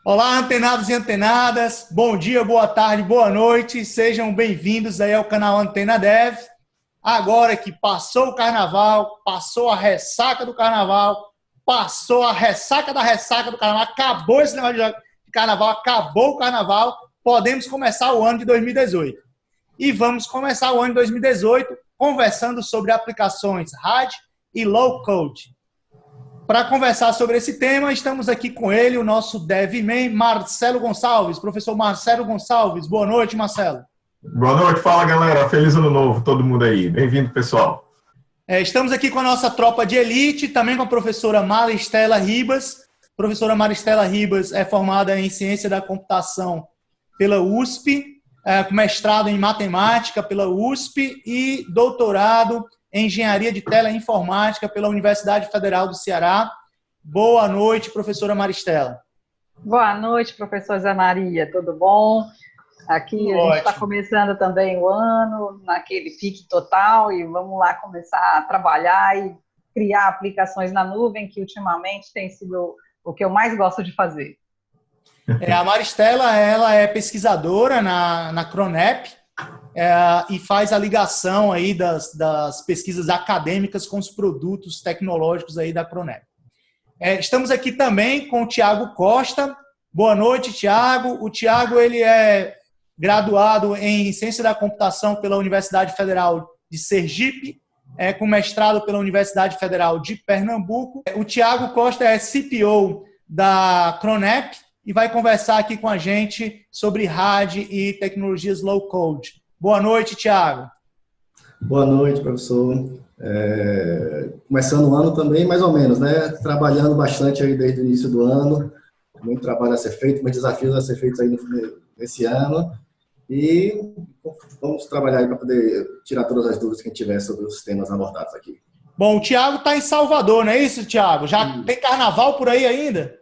Olá, antenados e antenadas. Bom dia, boa tarde, boa noite. Sejam bem-vindos aí ao canal Antena Dev. Agora que passou o carnaval, passou a ressaca do carnaval, passou a ressaca da ressaca do carnaval, acabou esse negócio de carnaval, acabou o carnaval, podemos começar o ano de 2018. E vamos começar o ano de 2018 conversando sobre aplicações RAD e Low Code. Para conversar sobre esse tema, estamos aqui com ele, o nosso DevMan, Marcelo Gonçalves. Professor Marcelo Gonçalves, boa noite, Marcelo. Boa noite, fala galera, feliz ano novo, todo mundo aí, bem-vindo pessoal. Estamos aqui com a nossa tropa de elite, também com a professora Maristela Ribas. A professora Maristela Ribas é formada em Ciência da Computação pela USP, com mestrado em Matemática pela USP e doutorado em Engenharia de Teleinformática pela Universidade Federal do Ceará. Boa noite, professora Maristela. Boa noite, professor Zé Maria, tudo bom? Aqui a gente está começando também o ano, naquele pique total, e vamos lá começar a trabalhar e criar aplicações na nuvem, que ultimamente tem sido o que eu mais gosto de fazer. A Maristela, ela é pesquisadora na Cronep, e faz a ligação aí das pesquisas acadêmicas com os produtos tecnológicos aí da Cronep. Estamos aqui também com o Tiago Costa. Boa noite, Tiago. O Tiago, ele é graduado em Ciência da Computação pela Universidade Federal de Sergipe, com mestrado pela Universidade Federal de Pernambuco. O Tiago Costa é CPO da Cronep e vai conversar aqui com a gente sobre RAD e tecnologias low code. Boa noite, Tiago. Boa noite, professor. Começando o ano também, mais ou menos, né? Trabalhando bastante aí desde o início do ano. Muito trabalho a ser feito, muitos desafios a ser feitos aí nesse ano. E vamos trabalhar aí para poder tirar todas as dúvidas que a gente tiver sobre os temas abordados aqui. Bom, o Tiago está em Salvador, não é isso, Tiago? Já tem carnaval por aí ainda?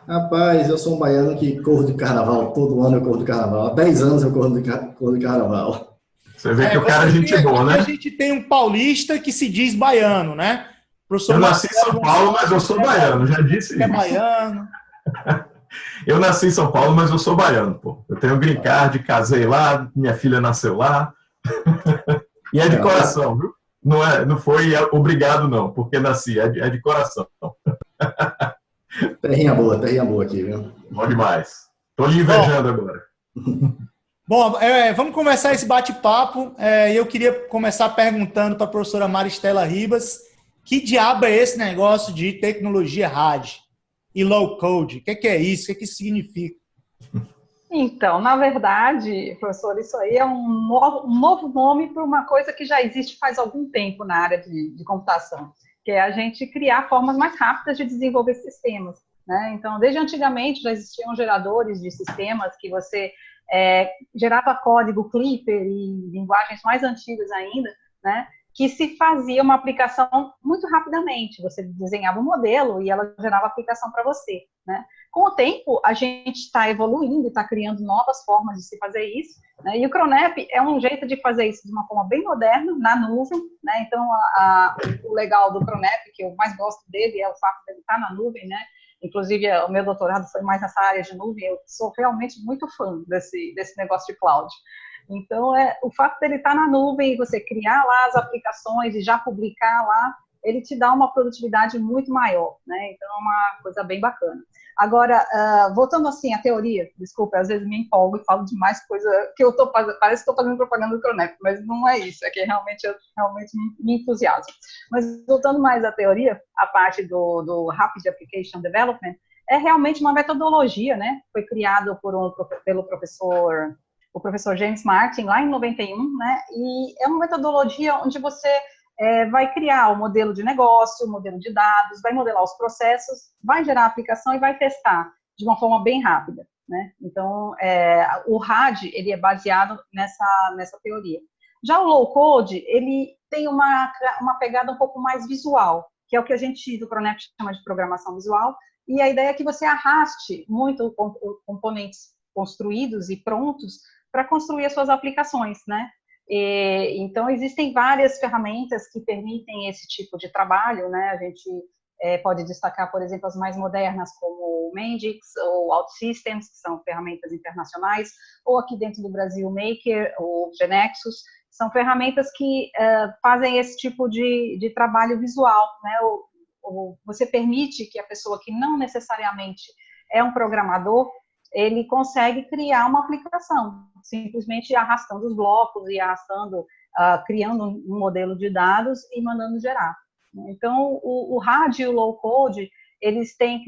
Rapaz, eu sou um baiano que corro de carnaval, todo ano eu corro de carnaval. Há 10 anos eu corro de carnaval. Você vê que o cara é gente boa, né? A gente tem um paulista que se diz baiano, né? Eu nasci em São Paulo, mas eu sou baiano, já disse isso. É baiano. Eu nasci em São Paulo, mas eu sou baiano, pô. Eu tenho green card, casei lá, minha filha nasceu lá. E é de coração, viu? Não foi obrigado, não, porque nasci, é de coração. Terrinha boa aqui, viu? Bom demais. Tô lhe invejando agora. Bom, vamos começar esse bate-papo. Eu queria começar perguntando para a professora Maristela Ribas, que diabo é esse negócio de tecnologia RAD e low code? O que é isso? O que isso significa? Então, na verdade, professor, isso aí é um novo nome para uma coisa que já existe faz algum tempo na área de computação, que é a gente criar formas mais rápidas de desenvolver sistemas, né? Então, desde antigamente já existiam geradores de sistemas que você gerava código Clipper e linguagens mais antigas ainda, né? Que se fazia uma aplicação muito rapidamente. Você desenhava um modelo e ela gerava a aplicação para você, né? Com o tempo, a gente está evoluindo, está criando novas formas de se fazer isso, né? E o Cronep é um jeito de fazer isso de uma forma bem moderna, na nuvem, né? Então, o legal do Cronep, que eu mais gosto dele, é o fato de ele estar na nuvem, né? Inclusive, o meu doutorado foi mais nessa área de nuvem, eu sou realmente muito fã desse negócio de cloud. Então, o fato dele estar na nuvem e você criar lá as aplicações e já publicar lá, ele te dá uma produtividade muito maior, né? Então, é uma coisa bem bacana. Agora, voltando assim à teoria, desculpa, às vezes me empolgo e falo demais coisa que eu estou fazendo, parece que estou fazendo propaganda do Cronep, mas não é isso, é que realmente eu me entusiasmo. Mas voltando mais à teoria, a parte do Rapid Application Development, é realmente uma metodologia, né? Foi criado pelo professor James Martin, lá em 91, né? E é uma metodologia onde você vai criar o modelo de negócio, o modelo de dados, vai modelar os processos, vai gerar a aplicação e vai testar de uma forma bem rápida, né? Então, o RAD, ele é baseado nessa teoria. Já o low code, ele tem uma pegada um pouco mais visual, que é o que a gente do Cronep chama de programação visual, e a ideia é que você arraste muito componentes construídos e prontos para construir as suas aplicações, né? Então, existem várias ferramentas que permitem esse tipo de trabalho, né? A gente pode destacar, por exemplo, as mais modernas, como o Mendix ou OutSystems, que são ferramentas internacionais, ou aqui dentro do Brasil, o Maker ou Genexus, são ferramentas que fazem esse tipo de trabalho visual, né? Você permite que a pessoa que não necessariamente é um programador, ele consegue criar uma aplicação, simplesmente arrastando os blocos e arrastando, criando um modelo de dados e mandando gerar. Então, o RAD e o Low Code, eles têm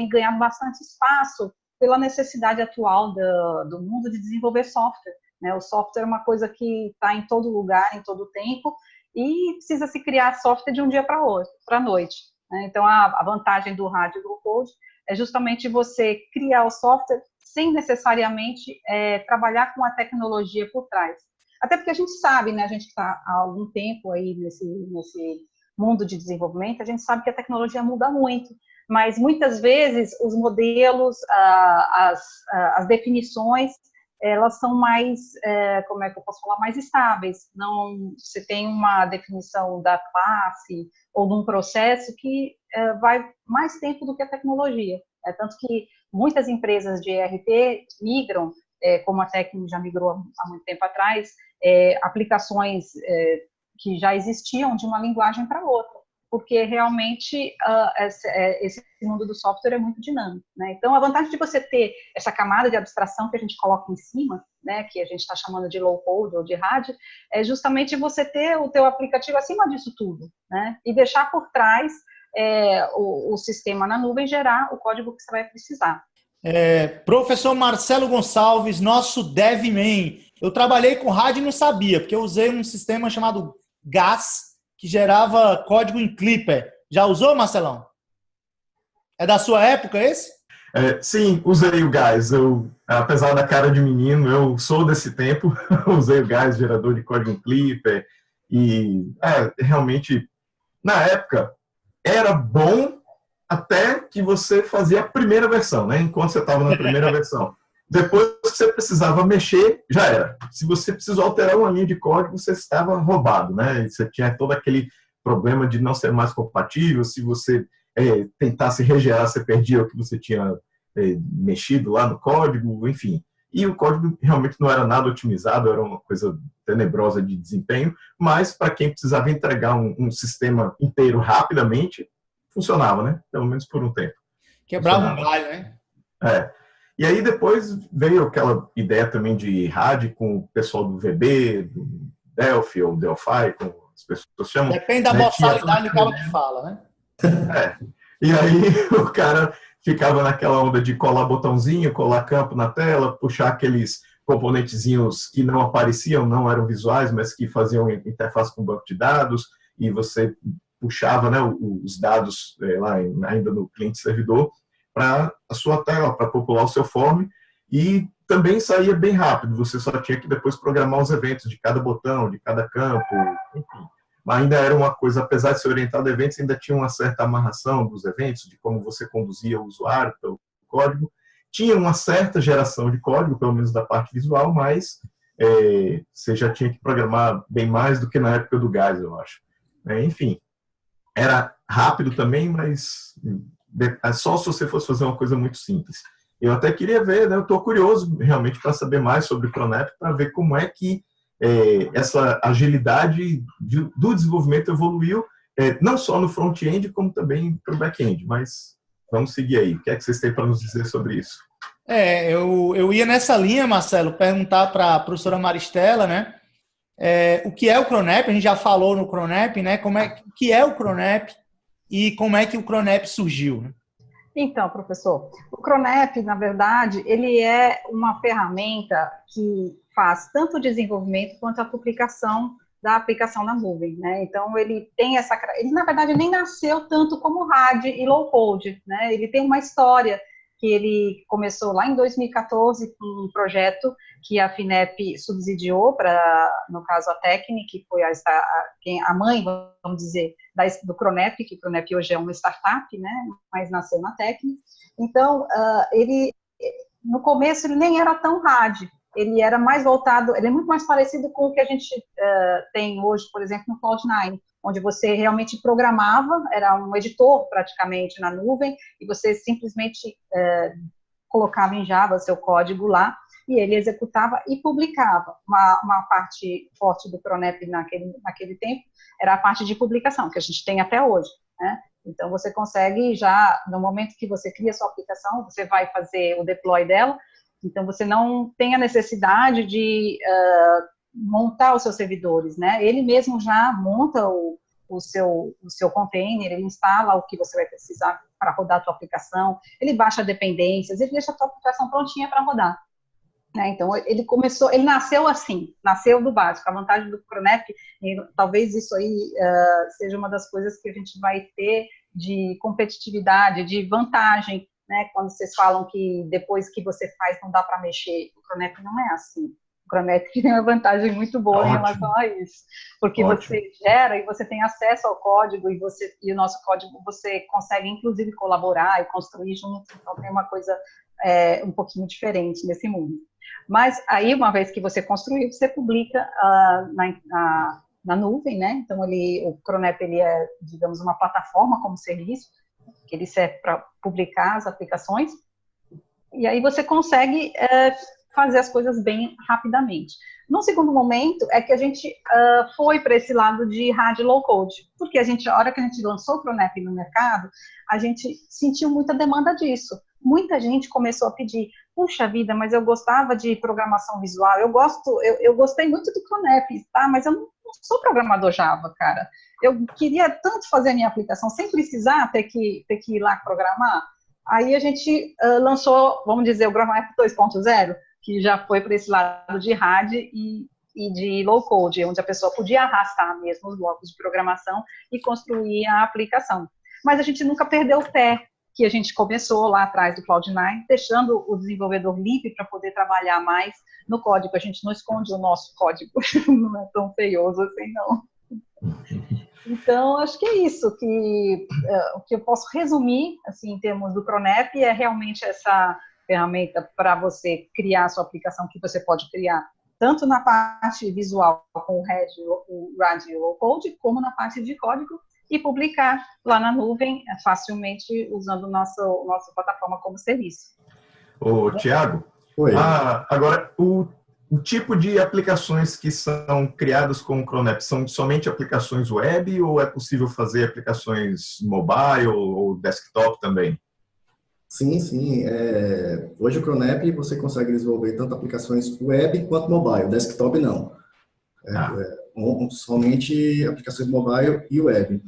ganhado bastante espaço pela necessidade atual do mundo de desenvolver software, né? O software é uma coisa que está em todo lugar, em todo tempo, e precisa se criar software de um dia para a noite, né? Então, a vantagem do RAD e do Low Code é justamente você criar o software sem necessariamente trabalhar com a tecnologia por trás. Até porque a gente sabe, né, a gente está há algum tempo aí nesse mundo de desenvolvimento, a gente sabe que a tecnologia muda muito, mas muitas vezes os modelos, as definições, elas são mais, como é que eu posso falar, mais estáveis. Não, você tem uma definição da classe ou de um processo que vai mais tempo do que a tecnologia. Tanto que muitas empresas de ERP migram, como a Tecno já migrou há muito tempo atrás, aplicações que já existiam de uma linguagem para outra, porque realmente esse mundo do software é muito dinâmico, né? Então, a vantagem de você ter essa camada de abstração que a gente coloca em cima, né, que a gente está chamando de low code ou de RAD, é justamente você ter o teu aplicativo acima disso tudo, né, e deixar por trás o sistema na nuvem gerar o código que você vai precisar. Professor Marcelo Gonçalves, nosso DevMan. Eu trabalhei com RAD e não sabia, porque eu usei um sistema chamado GAS, que gerava código em Clipper. Já usou, Marcelão? É da sua época esse? Sim, usei o GAS. Apesar da cara de menino, eu sou desse tempo. Usei o GAS, gerador de código em Clipper. E realmente, na época, era bom até que você fazia a primeira versão, né? Enquanto você estava na primeira versão. Depois que você precisava mexer, já era. Se você precisou alterar uma linha de código, você estava roubado, né? Você tinha todo aquele problema de não ser mais compatível. Se você tentasse regerar, você perdia o que você tinha mexido lá no código, enfim. E o código realmente não era nada otimizado, era uma coisa tenebrosa de desempenho, mas para quem precisava entregar um sistema inteiro rapidamente, funcionava, né? Pelo menos por um tempo. Quebrava um galho, né? E aí depois veio aquela ideia também de RAD com o pessoal do VB, do Delphi ou Delphi, como as pessoas chamam. Depende da boçalidade do cara que fala, né? E aí o cara ficava naquela onda de colar botãozinho, colar campo na tela, puxar aqueles componentezinhos que não apareciam, não eram visuais, mas que faziam interface com o banco de dados, e você puxava, né, os dados lá ainda no cliente-servidor para a sua tela, para popular o seu form, e também saía bem rápido, você só tinha que depois programar os eventos de cada botão, de cada campo, enfim. Mas ainda era uma coisa, apesar de ser orientado a eventos, ainda tinha uma certa amarração dos eventos, de como você conduzia o usuário pelo código. Tinha uma certa geração de código, pelo menos da parte visual, mas você já tinha que programar bem mais do que na época do GAS, eu acho. Enfim, era rápido também, mas só se você fosse fazer uma coisa muito simples. Eu até queria ver, né, eu estou curioso realmente para saber mais sobre o Cronep, para ver como é que essa agilidade do desenvolvimento evoluiu, não só no front-end, como também para o back-end. Mas vamos seguir aí. O que é que vocês têm para nos dizer sobre isso? Eu ia nessa linha, Marcelo, perguntar para a professora Maristela, né? O que é o Cronep? A gente já falou no Cronep, né? O que é o Cronep e como é que o Cronep surgiu, né? Então, professor, o Cronep, na verdade, ele é uma ferramenta que faz tanto o desenvolvimento quanto a publicação da aplicação na nuvem, né? Então, ele tem ele, na verdade, nem nasceu tanto como RAD e Low Code, né? Ele tem uma história que ele começou lá em 2014 com um projeto que a FINEP subsidiou para, no caso, a Tecni, que foi a mãe, vamos dizer, do Cronep, que o Cronep hoje é uma startup, né, mas nasceu na Tecni. Então, no começo, ele nem era tão RAD, ele era mais voltado, ele é muito mais parecido com o que a gente tem hoje, por exemplo, no Cloud9, onde você realmente programava, era um editor praticamente na nuvem, e você simplesmente colocava em Java seu código lá, e ele executava e publicava. Uma parte forte do Cronep naquele tempo era a parte de publicação, que a gente tem até hoje, né? Então, você consegue já, no momento que você cria sua aplicação, você vai fazer o deploy dela, então você não tem a necessidade de montar os seus servidores, né? Ele mesmo já monta o seu container, ele instala o que você vai precisar para rodar a sua aplicação, ele baixa dependências, ele deixa a sua aplicação prontinha para rodar. Né? Então, ele nasceu assim, nasceu do básico. A vantagem do Cronep, talvez isso aí seja uma das coisas que a gente vai ter de competitividade, de vantagem, né? Quando vocês falam que depois que você faz não dá para mexer, o Cronep não é assim. O Cronep tem uma vantagem muito boa em relação a isso, porque você gera e você tem acesso ao código e o nosso código você consegue inclusive colaborar e construir junto, então tem uma coisa um pouquinho diferente nesse mundo. Mas aí, uma vez que você construiu, você publica na nuvem, né? Então, o Cronep, ele é, digamos, uma plataforma como serviço, que ele serve para publicar as aplicações, e aí você consegue fazer as coisas bem rapidamente. No segundo momento, é que a gente foi para esse lado de hard low code, porque a hora que a gente lançou o Cronep no mercado, a gente sentiu muita demanda disso. Muita gente começou a pedir, puxa vida, mas eu gostava de programação visual, eu gostei muito do Cronep, tá? Mas eu não sou programador Java, cara. Eu queria tanto fazer a minha aplicação sem precisar ter que ir lá programar. Aí a gente lançou, vamos dizer, o Cronep 2.0, que já foi para esse lado de hard e de low code, onde a pessoa podia arrastar mesmo os blocos de programação e construir a aplicação. Mas a gente nunca perdeu o pé, que a gente começou lá atrás do Cloud9, deixando o desenvolvedor livre para poder trabalhar mais no código. A gente não esconde o nosso código, não é tão feioso assim, não. Então, acho que é isso, o que eu posso resumir, assim, em termos do Cronep, é realmente essa ferramenta para você criar a sua aplicação, que você pode criar tanto na parte visual com o RAD e o Low Code, como na parte de código, e publicar lá na nuvem facilmente usando nossa plataforma como serviço. Ô, Tiago, agora, o tipo de aplicações que são criadas com o Cronep são somente aplicações web ou é possível fazer aplicações mobile ou desktop também? Sim, sim. Hoje o Cronep você consegue desenvolver tanto aplicações web quanto mobile, desktop não. Somente aplicações mobile e web.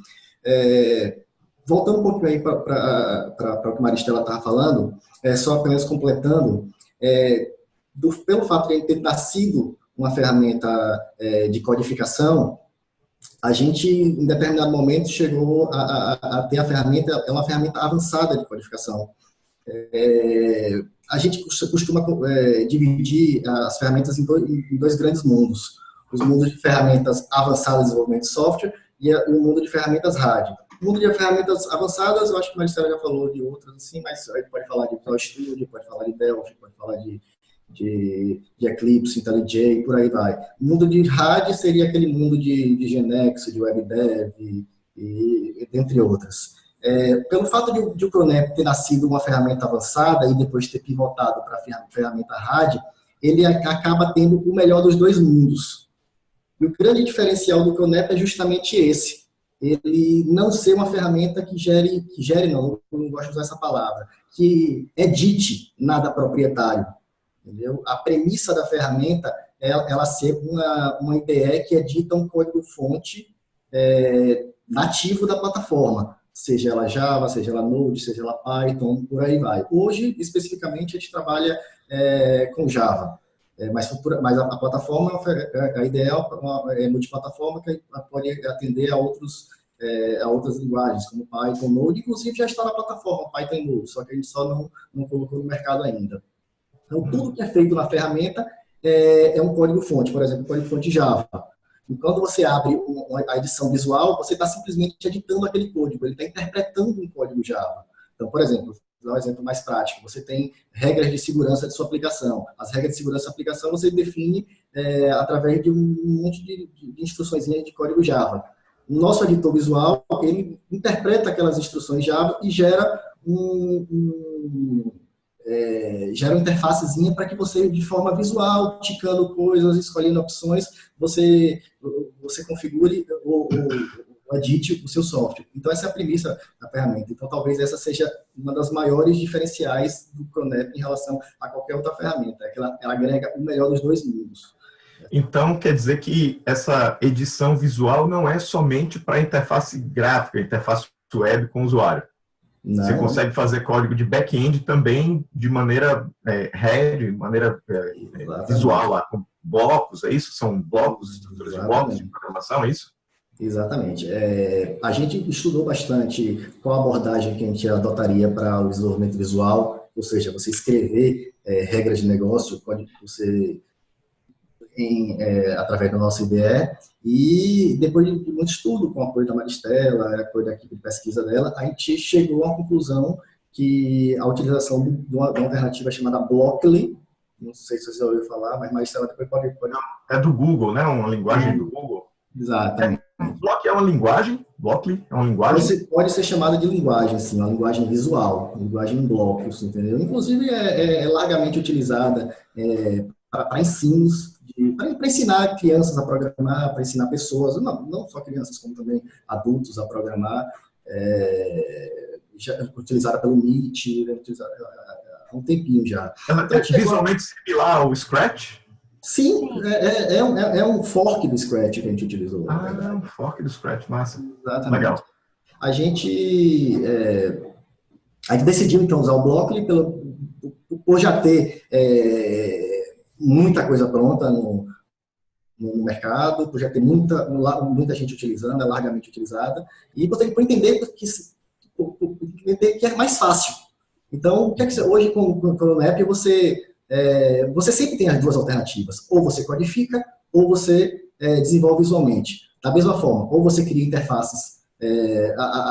Voltando um pouquinho aí para o que a Maristela estava falando, só apenas completando, pelo fato de ter nascido uma ferramenta de codificação, a gente, em determinado momento, chegou a ter a ferramenta, é uma ferramenta avançada de codificação. A gente costuma dividir as ferramentas em dois grandes mundos. Os mundos de ferramentas avançadas de desenvolvimento de software e o mundo de ferramentas hard. O mundo de ferramentas avançadas, eu acho que a Maristela já falou de outras, assim, mas aí pode falar de Visual Studio, pode falar de Delphi, pode falar de Eclipse, IntelliJ, por aí vai. O mundo de hard seria aquele mundo de GNX, de WebDev, e dentre outras. Pelo fato de o Cronep ter nascido uma ferramenta avançada e depois ter pivotado para a ferramenta hard, ele acaba tendo o melhor dos dois mundos. E o grande diferencial do Cronep é justamente esse. Ele não ser uma ferramenta que gere não, eu não gosto de usar essa palavra, que edite nada proprietário. Entendeu? A premissa da ferramenta é ela ser uma IDE que edita um código-fonte nativo da plataforma, seja ela Java, seja ela Node, seja ela Python, por aí vai. Hoje, especificamente, a gente trabalha com Java, mas a plataforma, a IDE é multiplataforma que pode atender a outras linguagens, como Python, Node, inclusive já está na plataforma Python e Node, só que a gente só não colocou no mercado ainda. Então, tudo que é feito na ferramenta é um código-fonte, por exemplo, código-fonte Java. E quando você abre a edição visual, você está simplesmente editando aquele código, ele está interpretando um código Java. Então, por exemplo, vou dar um exemplo mais prático, você tem regras de segurança de sua aplicação. As regras de segurança da aplicação você define através de um monte de instruções de código Java. o nosso editor visual, ele interpreta aquelas instruções Java e gera gera uma interfacezinha para que você, de forma visual, ticando coisas, escolhendo opções, você configure ou edite o seu software. Então, essa é a premissa da ferramenta. Então, talvez essa seja uma das maiores diferenciais do Cronep em relação a qualquer outra ferramenta. É que ela agrega o melhor dos dois mundos. Então, quer dizer que essa edição visual não é somente para interface gráfica, interface web com o usuário. Não. Você consegue fazer código de back-end também de maneira de maneira visual, lá, com blocos, é isso? São blocos, estruturas de blocos de programação, é isso? Exatamente. A gente estudou bastante qual abordagem que a gente adotaria para o desenvolvimento visual, ou seja, você escrever regras de negócio, pode você através do nosso IDE, e depois de muito estudo, com o apoio da Maristela, apoio da equipe de pesquisa dela, a gente chegou à conclusão que a utilização de uma alternativa chamada Blockly, não sei se você já ouviu falar, mas Maristela depois pode... É do Google, né? Uma linguagem do Google. Exatamente. Block é uma linguagem? Blockly é uma linguagem? Pode ser chamada de linguagem, sim, uma linguagem visual, linguagem em blocos, entendeu? Inclusive é largamente utilizada para ensinos, para ensinar crianças a programar, para ensinar pessoas, não só crianças, como também adultos a programar, já utilizada pelo Meet, utilizada há um tempinho já. Ela é visualmente similar ao Scratch? Sim, é um fork do Scratch que a gente utilizou. Um fork do Scratch, massa. Exatamente. Legal. A gente decidiu, então, usar o Blockly por já ter muita coisa pronta no mercado, por já ter muita gente utilizando, é largamente utilizada, e por entender que é mais fácil. Então, o que é que hoje com o Cronep você sempre tem as duas alternativas, ou você codifica, ou você desenvolve visualmente. Da mesma forma, ou você cria interfaces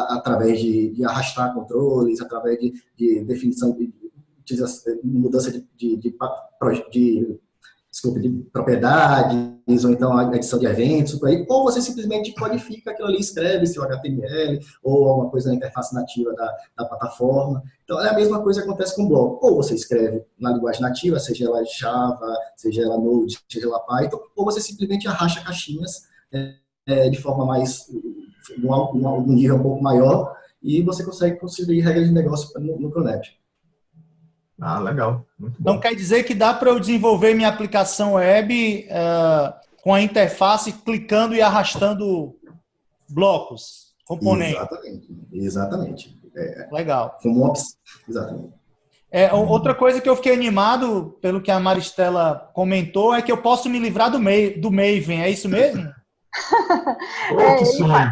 através de arrastar controles, através de definição de mudança de propriedades, ou então a edição de eventos, ou você simplesmente codifica aquilo ali, escreve seu HTML, ou alguma coisa na interface nativa da plataforma. Então, é a mesma coisa que acontece com o bloco. Ou você escreve na linguagem nativa, seja ela Java, seja ela Node, seja ela Python, ou você simplesmente arracha caixinhas de forma mais, um nível um pouco maior, e você consegue construir regras de negócio no Cronep. Legal. Muito bom. Então quer dizer que dá para eu desenvolver minha aplicação web com a interface clicando e arrastando blocos, componentes. Exatamente. Legal. Exatamente. Outra coisa que eu fiquei animado, pelo que a Maristela comentou, é que eu posso me livrar do Maven. É isso mesmo? Que sonho!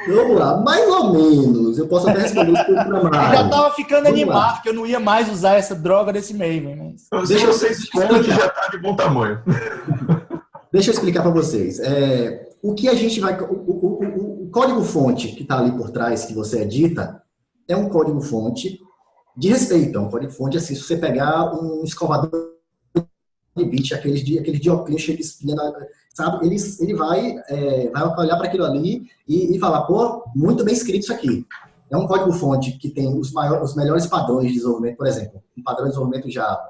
Vamos lá, mais ou menos. Eu posso até responder isso por programar. Eu já estava ficando animado, porque eu não ia mais usar essa droga desse Maven. Mas... Deixa eu ser escola que já está de bom tamanho. Deixa eu explicar para vocês. O que a gente vai... O código-fonte que está ali por trás, que você edita, é um código-fonte de respeito. É um código-fonte, assim, se você pegar um escovador de bit, aqueles de óculos cheios de espinha, sabe? Ele vai olhar para aquilo ali e falar, pô, muito bem escrito isso aqui. É um código-fonte que tem os melhores padrões de desenvolvimento, por exemplo, um padrão de desenvolvimento Java,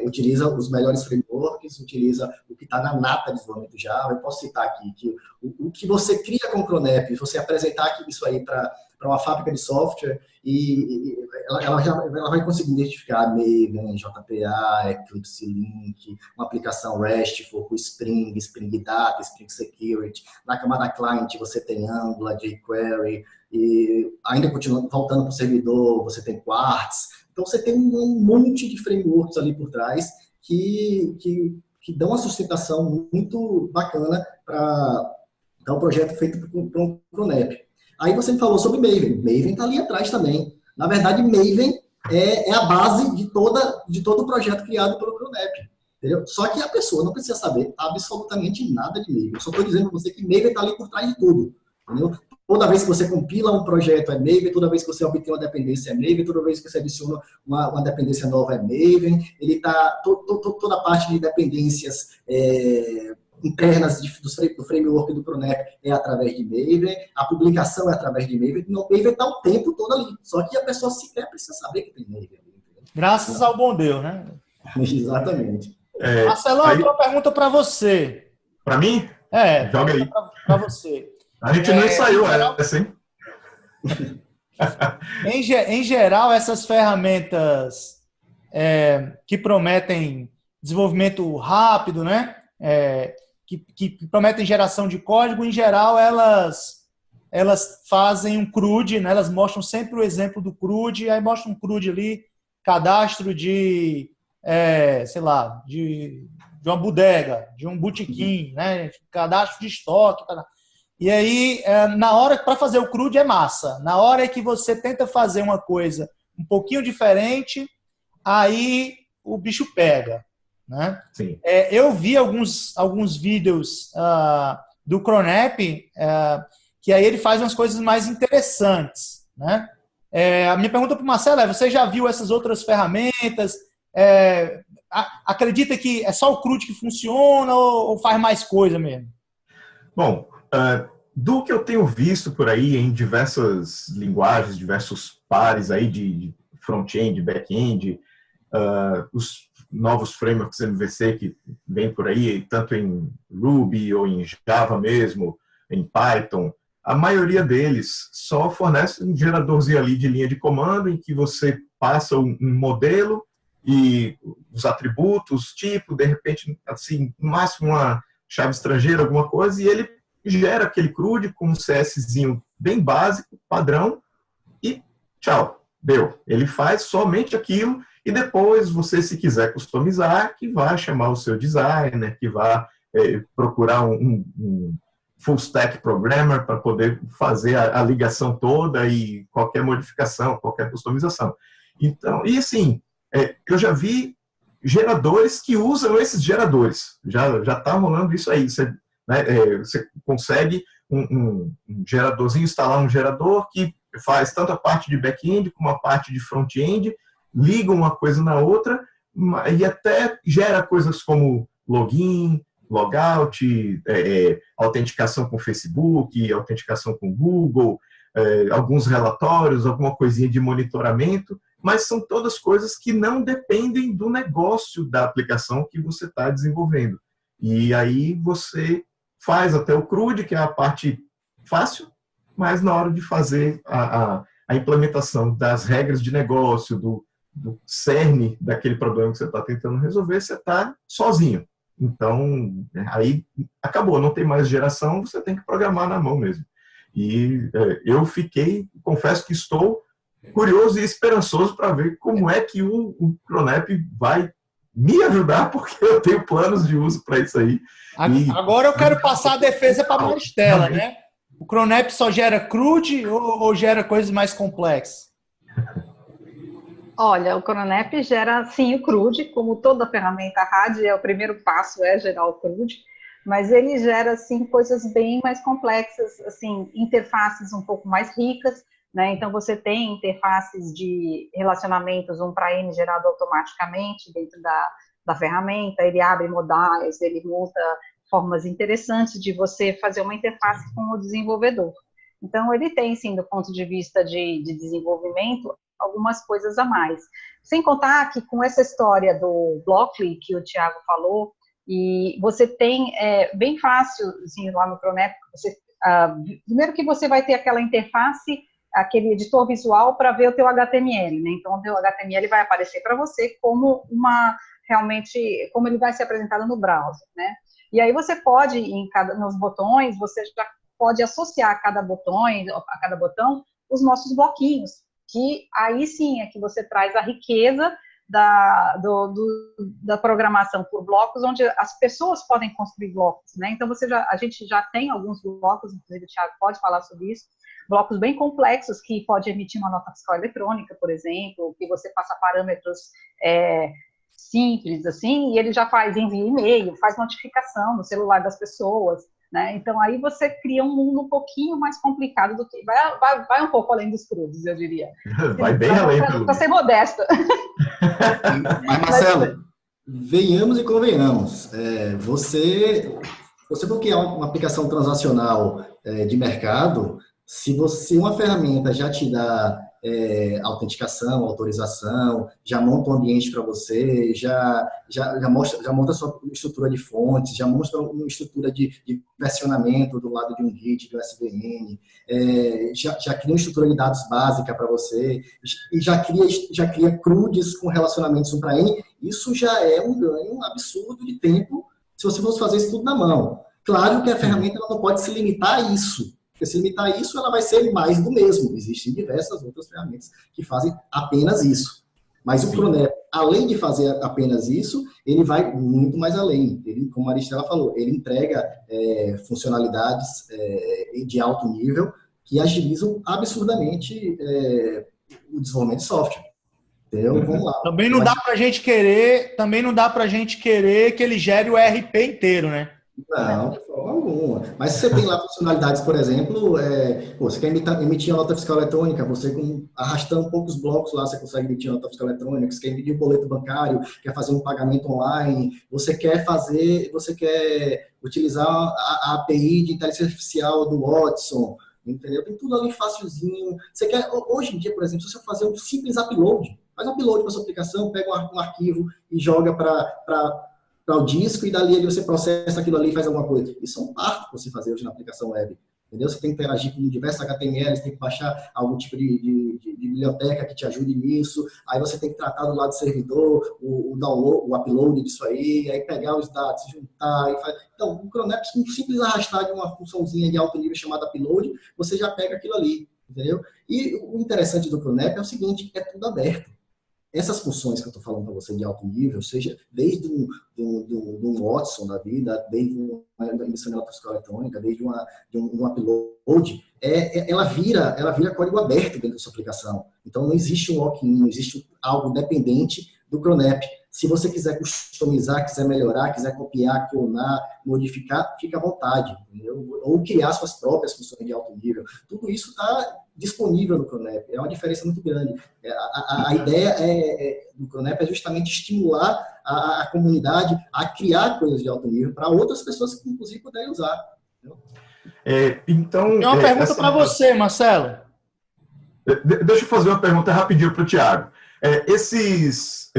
utiliza os melhores frameworks, utiliza o que está na nata de desenvolvimento Java. Eu posso citar aqui que o que você cria com o Cronep, você apresentar isso aí para uma fábrica de software, e ela vai conseguir identificar Maven, JPA, Eclipse Link, uma aplicação RESTful com Spring Data, Spring Security. Na camada client você tem Angular, jQuery, e ainda continuando voltando para o servidor, você tem Quartz. Então você tem um monte de frameworks ali por trás que dão uma sustentação muito bacana para um projeto feito para um Cronep. Aí você me falou sobre Maven. Maven está ali atrás também. Na verdade, Maven é a base de todo o projeto criado pelo Cronep. Entendeu? Só que a pessoa não precisa saber absolutamente nada de Maven. Eu só estou dizendo para você que Maven está ali por trás de tudo. Entendeu? Toda vez que você compila um projeto é Maven, toda vez que você obtém uma dependência é Maven, toda vez que você adiciona uma dependência nova é Maven. Ele está toda a parte de dependências internas do framework do Pronep é através de Maven, a publicação é através de Maven. No Maven está o tempo todo ali. Só que a pessoa sequer precisa saber que tem Maven ali. Graças ao bom Deus, né? Exatamente. Marcelão, eu tenho uma pergunta para você. Para mim? Joga aí. Para você. A gente não ensaiou essa, hein? Em geral, essas ferramentas que prometem desenvolvimento rápido, né? Que prometem geração de código, em geral, elas fazem um CRUD, né? Elas mostram sempre o exemplo do CRUD, aí mostram um CRUD ali, cadastro de, sei lá, de uma bodega, de um botequim, né? Cadastro de estoque. E aí, na hora, para fazer o CRUD é massa. Na hora que você tenta fazer uma coisa um pouquinho diferente, aí o bicho pega, né? Sim. Eu vi alguns vídeos do Cronep, que aí ele faz umas coisas mais interessantes, né? A minha pergunta para o Marcelo é, você já viu essas outras ferramentas? Acredita que é só o CRUD que funciona ou faz mais coisa mesmo? Bom, do que eu tenho visto por aí em diversas linguagens, diversos pares aí de front-end, back-end, os novos frameworks MVC que vem por aí, tanto em Ruby ou em Java mesmo, em Python, a maioria deles só fornece um geradorzinho ali de linha de comando em que você passa um modelo e os atributos, tipo, de repente, assim, no máximo uma chave estrangeira, alguma coisa, e ele gera aquele CRUD com um CSzinho bem básico, padrão, e tchau, deu. Ele faz somente aquilo, e depois você, se quiser customizar, que vá chamar o seu designer, que vá procurar um full stack programmer para poder fazer a ligação toda e qualquer modificação, qualquer customização. Então, e assim, eu já vi geradores que usam esses geradores. Já está rolando isso aí. Você consegue um geradorzinho, instalar um gerador que faz tanto a parte de back-end como a parte de front-end, liga uma coisa na outra e até gera coisas como login, logout, autenticação com Facebook, autenticação com Google, alguns relatórios, alguma coisinha de monitoramento, mas são todas coisas que não dependem do negócio da aplicação que você está desenvolvendo. E aí você faz até o CRUD, que é a parte fácil, mas na hora de fazer a implementação das regras de negócio, do cerne daquele problema que você está tentando resolver, você está sozinho. Então, aí acabou, não tem mais geração, você tem que programar na mão mesmo. E eu confesso que estou curioso e esperançoso para ver como é que o Cronep vai me ajudar, porque eu tenho planos de uso para isso aí. Agora eu quero passar a defesa para a Maristela, né? O Cronep só gera CRUD ou gera coisas mais complexas? Olha, o Cronep gera, sim, o CRUD, como toda ferramenta RAD, o primeiro passo é gerar o CRUD, mas ele gera, assim, coisas bem mais complexas, assim, interfaces um pouco mais ricas, né? Então, você tem interfaces de relacionamentos, um para N gerado automaticamente dentro da ferramenta, ele abre modais, ele monta formas interessantes de você fazer uma interface com o desenvolvedor. Então, ele tem, sim, do ponto de vista de desenvolvimento, algumas coisas a mais. Sem contar que com essa história do Blockly, que o Thiago falou, e você tem, bem fácil, assim, lá no Cronep, primeiro que você vai ter aquela interface, aquele editor visual para ver o teu HTML, né? Então, o teu HTML vai aparecer para você como realmente, como ele vai ser apresentado no browser, né? E aí você pode, nos botões, você já pode associar a cada botão os nossos bloquinhos, que aí sim é que você traz a riqueza da programação por blocos, onde as pessoas podem construir blocos, né? Então, a gente já tem alguns blocos, inclusive o Thiago pode falar sobre isso, blocos bem complexos que pode emitir uma nota fiscal eletrônica, por exemplo, que você passa parâmetros simples, assim, e ele já envia e-mail, faz notificação no celular das pessoas, né? Então, aí você cria um mundo um pouquinho mais complicado do que... Vai um pouco além dos CRUDs, eu diria. Vai bem além. Para ser modesta. Mas, Marcelo, venhamos e convenhamos. Você você for criar uma aplicação transacional de mercado, se uma ferramenta já te dá autenticação, autorização, já monta um ambiente para você, já monta a sua estrutura de fontes, já mostra uma estrutura de versionamento do lado de um Git, de um SVN, já cria uma estrutura de dados básica para você, e já cria CRUDs com relacionamentos 1 para N, isso já é um ganho absurdo de tempo se você fosse fazer isso tudo na mão. Claro que a ferramenta ela não pode se limitar a isso, porque se limitar a isso, ela vai ser mais do mesmo. Existem diversas outras ferramentas que fazem apenas isso. Mas o Cronep, além de fazer apenas isso, ele vai muito mais além. Ele, como a Maristela falou, ele entrega funcionalidades de alto nível que agilizam absurdamente o desenvolvimento de software. Entendeu? Vamos lá. Também não dá pra gente querer que ele gere o RP inteiro, né? Não, de forma alguma. Mas se você tem lá funcionalidades, por exemplo, você quer emitir a nota fiscal eletrônica, você arrastando poucos blocos lá, você consegue emitir a nota fiscal eletrônica, você quer emitir o boleto bancário, quer fazer um pagamento online, você quer utilizar a API de inteligência artificial do Watson, entendeu? Tem tudo ali facilzinho. Você quer, hoje em dia, por exemplo, se você fazer um simples upload, faz um upload para sua aplicação, pega um arquivo e joga para o disco, e dali você processa aquilo ali e faz alguma coisa. Isso é um parto para você fazer hoje na aplicação web. Entendeu? Você tem que interagir com diversos HTMLs, tem que baixar algum tipo de biblioteca que te ajude nisso, aí você tem que tratar do lado do servidor, o download, o upload disso aí pegar os dados, juntar. Então, o Cronep, um simples arrastar de uma funçãozinha de alto nível chamada upload, você já pega aquilo ali. Entendeu? E o interessante do Cronep é o seguinte, é tudo aberto. Essas funções que eu estou falando para você de alto nível, seja desde um Watson da vida, desde uma emissão de nota fiscal eletrônica, desde um upload, ela vira código aberto dentro da sua aplicação. Então, não existe um lock-in, não existe algo dependente do Cronep. Se você quiser customizar, quiser melhorar, quiser copiar, clonar, modificar, fica à vontade, entendeu? Ou criar suas próprias funções de alto nível. Tudo isso está disponível no Cronep. É uma diferença muito grande. A ideia do Cronep é justamente estimular a comunidade a criar coisas de alto nível para outras pessoas que, inclusive, puderem usar. Então, tem uma pergunta para você, Marcelo. Deixa eu fazer uma pergunta rapidinho para o Thiago. Esses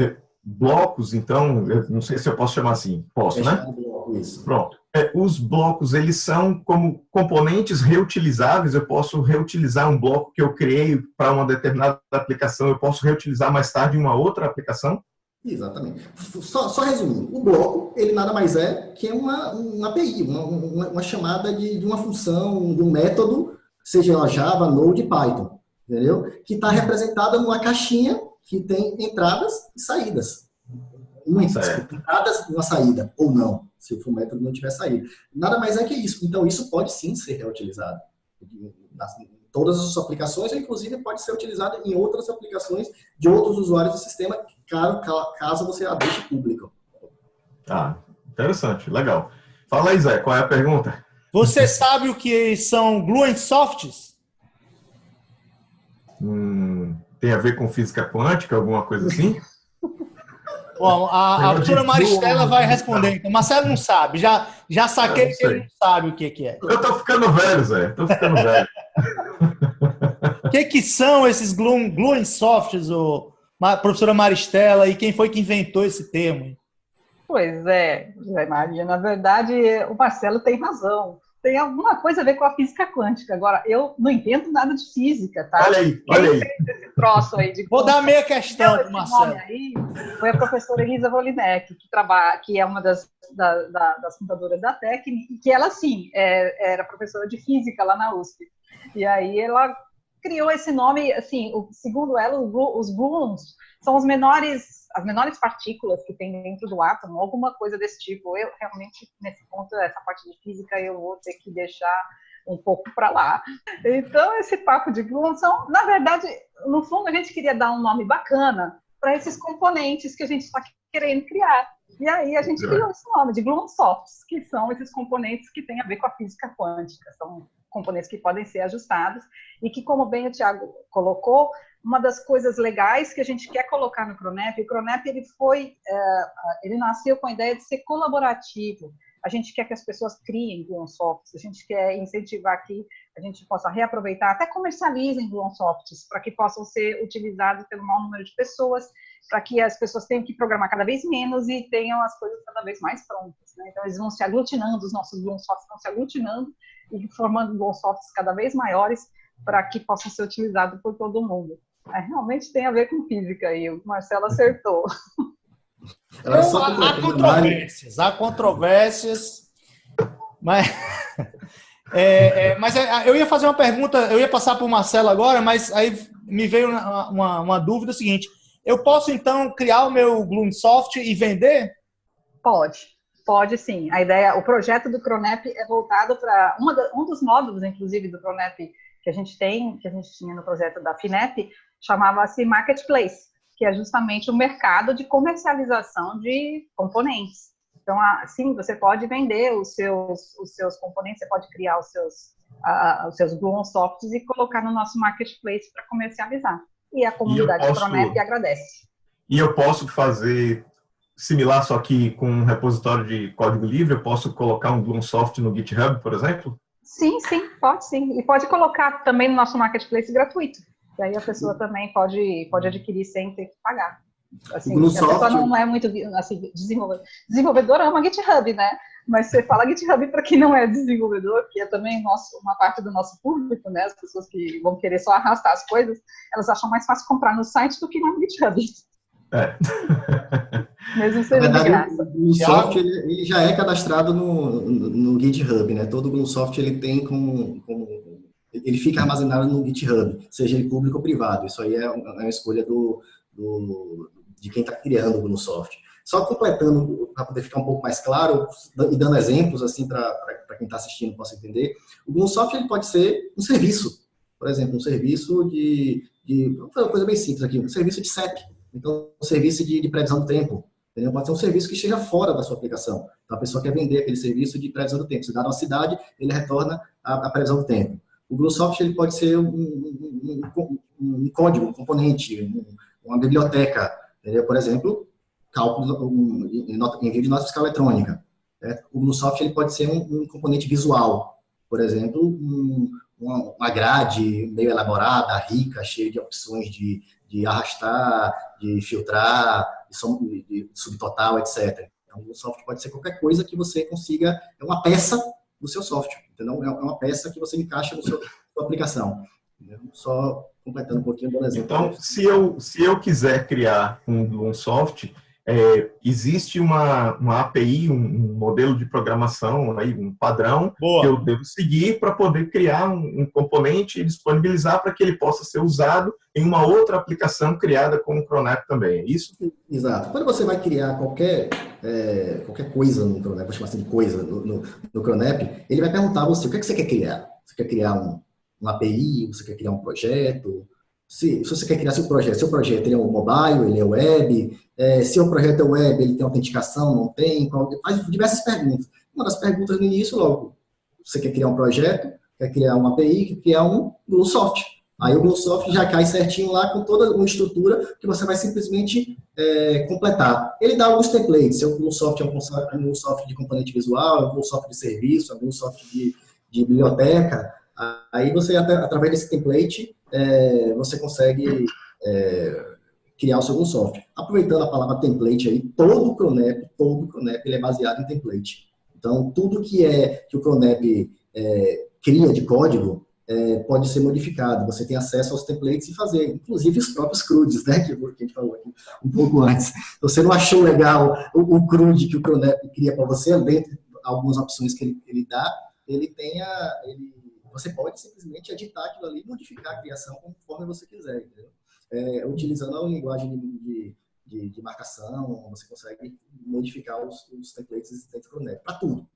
blocos, então, eu não sei se eu posso chamar assim. Posso, né? Isso. Pronto. Os blocos, eles são como componentes reutilizáveis. Eu posso reutilizar um bloco que eu criei para uma determinada aplicação, eu posso reutilizar mais tarde em uma outra aplicação? Exatamente. Só resumindo, o bloco, ele nada mais é que uma API, uma chamada de uma função, de um método, seja ela Java, Node, Python, entendeu? Que está representada numa caixinha que tem entradas e saídas. Entradas e uma saída, ou não, se o método não tiver saída. Nada mais é que isso. Então, isso pode sim ser reutilizado. Em todas as suas aplicações, ou inclusive pode ser utilizado em outras aplicações de outros usuários do sistema, caso você a deixe público. Interessante, legal. Fala aí, Zé, qual é a pergunta? Você sabe o que são Gluonsofts? Tem a ver com física quântica, alguma coisa assim? Bom, a professora Maristela vai responder. Então, Marcelo não sabe. Já saquei que ele não sabe o que é. Eu tô ficando velho, Zé. Tô ficando velho. O que são esses Gluonsofts, professora Maristela, e quem foi que inventou esse termo? Pois é, Zé Maria. Na verdade, o Marcelo tem razão. Tem alguma coisa a ver com a física quântica. Agora, eu não entendo nada de física, tá? Olha aí. Esse troço aí de... Vou dar meia questão para o Marcelo. Aí foi a professora Elisa Volinek, que é uma das fundadoras da TEC, e que ela, sim, era professora de física lá na USP. E aí ela criou esse nome, assim, segundo ela, os gluons são as menores partículas que tem dentro do átomo, alguma coisa desse tipo. Eu realmente, nesse ponto, essa parte de física, eu vou ter que deixar um pouco para lá. Então, esse papo de gluons são, na verdade, no fundo, a gente queria dar um nome bacana para esses componentes que a gente está querendo criar. E aí a gente criou esse nome de Gluonsofts, que são esses componentes que têm a ver com a física quântica. São componentes que podem ser ajustados e que, como bem o Thiago colocou, uma das coisas legais que a gente quer colocar no Cronep, o Cronep ele nasceu com a ideia de ser colaborativo. a gente quer que as pessoas criem Gluonsofts, a gente quer incentivar que a gente possa reaproveitar, até comercializem Gluonsofts, para que possam ser utilizados pelo maior número de pessoas, para que as pessoas tenham que programar cada vez menos e tenham as coisas cada vez mais prontas, né? Então, eles vão se aglutinando, os nossos Gluonsofts vão se aglutinando e formando Gluonsofts cada vez maiores para que possam ser utilizados por todo mundo. Realmente tem a ver com física aí, o Marcelo acertou. Há controvérsias, mas, eu ia fazer uma pergunta, eu ia passar para o Marcelo agora, mas aí me veio uma dúvida seguinte: eu posso então criar o meu Gluonsoft e vender? Pode sim. A ideia, o projeto do Cronep é voltado para um dos módulos, inclusive, do Cronep que a gente tinha no projeto da FINEP, chamava-se Marketplace, que é justamente o mercado de comercialização de componentes. Então, assim, você pode vender os seus componentes, você pode criar os seus Gluonsofts e colocar no nosso Marketplace para comercializar. E a comunidade Cronep agradece. E eu posso fazer similar, só que com um repositório de código livre? Eu posso colocar um Gluonsoft no GitHub, por exemplo? Sim, pode sim. E pode colocar também no nosso Marketplace gratuito. E aí a pessoa também pode adquirir sem ter que pagar. Assim, a pessoa não é muito assim, desenvolvedor ama GitHub, né? Mas você fala GitHub para quem não é desenvolvedor, que é também uma parte do nosso público, né? As pessoas que vão querer só arrastar as coisas, elas acham mais fácil comprar no site do que no GitHub. Mesmo sendo de graça. O Gluonsoft ele já é cadastrado no GitHub, né? Todo Gluonsoft ele tem ele fica armazenado no GitHub, seja ele público ou privado. Isso aí é uma escolha de quem está criando o Gluonsoft. Só completando, para poder ficar um pouco mais claro, e dando exemplos assim para quem está assistindo possa entender, o Gluonsoft ele pode ser um serviço. Por exemplo, um serviço vamos fazer uma coisa bem simples aqui, um serviço de CEP. Então, um serviço de previsão do tempo. Entendeu? Pode ser um serviço que esteja fora da sua aplicação. Então, a pessoa quer vender aquele serviço de previsão do tempo. Se dá uma cidade, ele retorna a previsão do tempo. O Gluonsoft ele pode ser um código, um componente, uma biblioteca. Entendeu? Por exemplo, cálculo, envio de nota fiscal eletrônica. Né? O Gluonsoft ele pode ser um componente visual. Por exemplo, uma grade meio elaborada, rica, cheia de opções de arrastar, de filtrar, de subtotal, etc. Então, o software pode ser qualquer coisa que você consiga, é uma peça do seu software, entendeu? É uma peça que você encaixa na sua aplicação. Entendeu? Só completando um pouquinho do exemplo. Então, se eu quiser criar um software, existe uma API, um modelo de programação, aí, um padrão que eu devo seguir para poder criar um componente e disponibilizar para que ele possa ser usado em uma outra aplicação criada com o Cronep também, é isso? Exato. Quando você vai criar qualquer coisa no Cronep, vou chamar assim de coisa no Cronep, ele vai perguntar a você, o que você quer criar? Você quer criar uma API? Você quer criar um projeto? Se você quer criar seu projeto ele é um mobile, ele é web, se o projeto é web, ele tem autenticação, não tem, faz diversas perguntas. Uma das perguntas no início, logo, você quer criar um projeto, quer criar uma API, quer criar um Gluonsoft. Aí o Gluonsoft já cai certinho lá com toda uma estrutura que você vai simplesmente completar. Ele dá alguns templates, o Gluonsoft é um Gluonsoft de componente visual, é um Gluonsoft de serviço, é um Gluonsoft de biblioteca. Aí você, através desse template, você consegue criar o seu Gluonsoft. Aproveitando a palavra template aí, todo o Cronep ele é baseado em template. Então, tudo que o Cronep cria de código pode ser modificado. Você tem acesso aos templates e fazer, inclusive os próprios CRUDs, né, que a gente falou aqui um pouco antes. Se você não achou legal o CRUD que o Cronep cria para você, dentro de algumas opções que ele dá, você pode simplesmente editar aquilo ali e modificar a criação conforme você quiser, entendeu? Utilizando a linguagem de marcação, você consegue modificar os templates existentes do Cronep para tudo,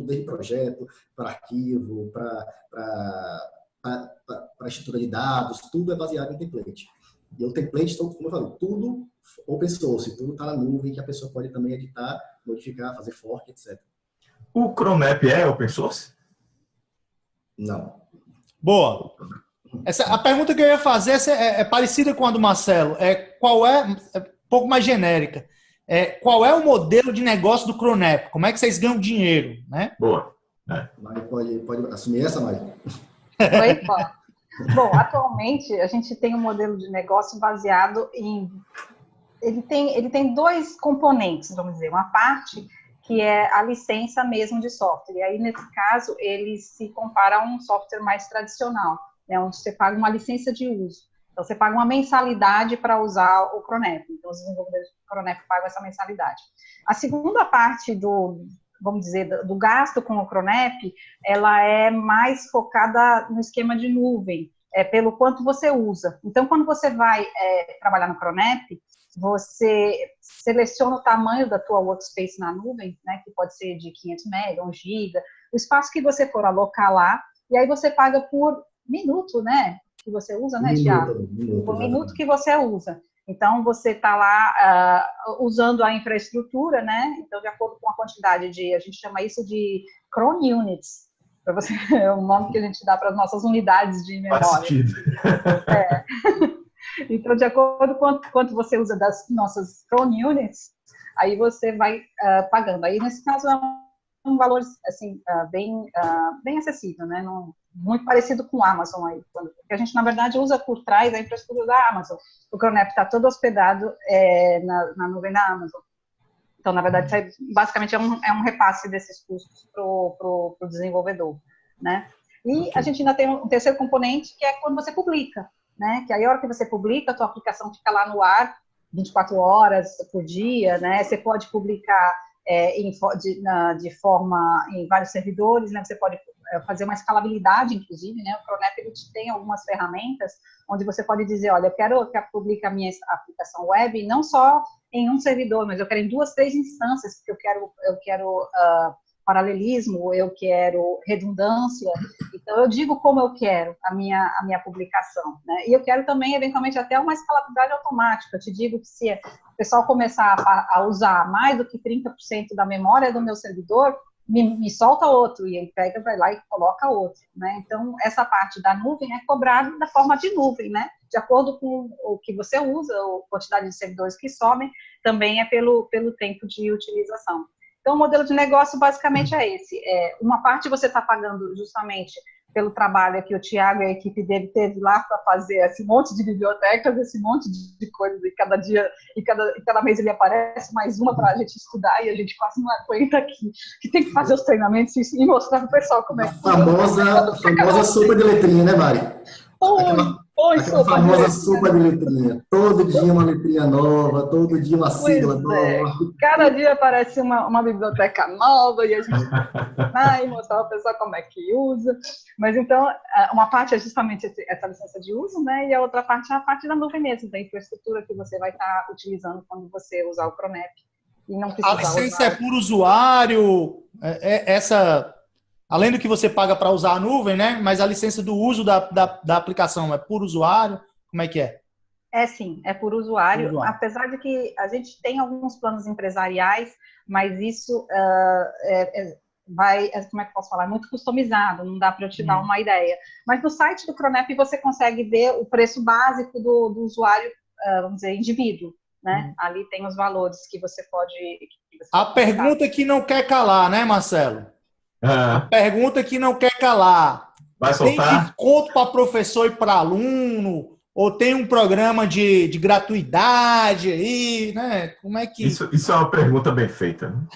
desde projeto, para arquivo, para estrutura de dados, tudo é baseado em template. E o template, como eu falei, tudo open source, tudo está na nuvem, que a pessoa pode também editar, modificar, fazer fork, etc. O Cronep é open source? Não. Boa. A pergunta que eu ia fazer é parecida com a do Marcelo. Qual é um pouco mais genérica. qual é o modelo de negócio do Cronep? Como é que vocês ganham dinheiro, né? Boa. Mari, pode assumir essa, Mari? Oi, bom, atualmente a gente tem um modelo de negócio baseado em... Ele tem dois componentes, vamos dizer. Uma parte que é a licença mesmo de software. E aí, nesse caso, ele se compara a um software mais tradicional, né, onde você paga uma licença de uso. Então, você paga uma mensalidade para usar o Cronep. Então, os desenvolvedores do Cronep pagam essa mensalidade. A segunda parte vamos dizer, do gasto com o Cronep, ela é mais focada no esquema de nuvem, pelo quanto você usa. Então, quando você vai trabalhar no Cronep, você seleciona o tamanho da tua workspace na nuvem, né, que pode ser de 500 MB, 1 GB, o espaço que você for alocar lá, e aí você paga por minuto, né, que você usa, né, Thiago? Por minuto que você usa. Então, você está lá usando a infraestrutura, né, então, de acordo com a quantidade a gente chama isso de cron units, para você, é o nome que a gente dá para as nossas unidades de memória. Faz sentido. Então, de acordo com quanto você usa das nossas cron units, aí você vai pagando. Aí, nesse caso, é um valor, assim, bem acessível, né? Muito parecido com o Amazon aí. Porque a gente, na verdade, usa por trás a infraestrutura da Amazon. O Cronep está todo hospedado na nuvem da Amazon. Então, na verdade, basicamente é um repasse desses custos para o desenvolvedor, né? E a gente ainda tem um terceiro componente, que é quando você publica, né? Que aí, a hora que você publica, a tua aplicação fica lá no ar 24 horas por dia, né? Você pode publicar de forma em vários servidores, né? Você pode fazer uma escalabilidade, inclusive, né? O Cronep ele tem algumas ferramentas onde você pode dizer, olha, eu quero que publique a minha aplicação web não só em um servidor, mas eu quero em 2, 3 instâncias, porque eu quero paralelismo, eu quero redundância, então eu digo como eu quero a minha publicação, né? E eu quero também, eventualmente, até uma escalabilidade automática. Eu te digo que se o pessoal começar a usar mais do que 30% da memória do meu servidor, me solta outro, e ele pega, vai lá e coloca outro, né? Então, essa parte da nuvem é cobrada da forma de nuvem, né? De acordo com o que você usa, a quantidade de servidores que sobem, também é pelo tempo de utilização. Então, o modelo de negócio basicamente é esse. Uma parte você está pagando justamente pelo trabalho que o Thiago e a equipe dele teve lá para fazer esse monte de bibliotecas, esse monte de coisas, e cada dia, e cada mês ele aparece mais uma para a gente estudar, e a gente quase não aguenta aqui, que tem que fazer os treinamentos e mostrar para o pessoal como é que famosa sopa de letrinha, né, Mari? Aquela famosa sopa de letrinha. Todo dia uma letrinha nova, todo dia uma sigla nova. Cada dia aparece uma biblioteca nova e a gente vai mostrar ao pessoal como é que usa. Mas então, uma parte é justamente essa licença de uso, né? E a outra parte é a parte da nuvem mesmo, da infraestrutura que você vai estar utilizando quando você usar o Cronep. E não precisa a licença é por usuário, além do que você paga para usar a nuvem, né? Mas a licença do uso da aplicação é por usuário? Como é que é? Sim, é por usuário. Apesar de que a gente tem alguns planos empresariais, mas isso como é que eu posso falar? É muito customizado, não dá para eu te dar uma ideia. Mas no site do Cronep você consegue ver o preço básico do usuário, vamos dizer, indivíduo, né? Ali tem os valores que você pode... pergunta que não quer calar, né, Marcelo? A pergunta que não quer calar. Vai soltar? Tem desconto para professor e para aluno? Ou tem um programa de gratuidade aí, né? Como é que... Isso é uma pergunta bem feita. Né?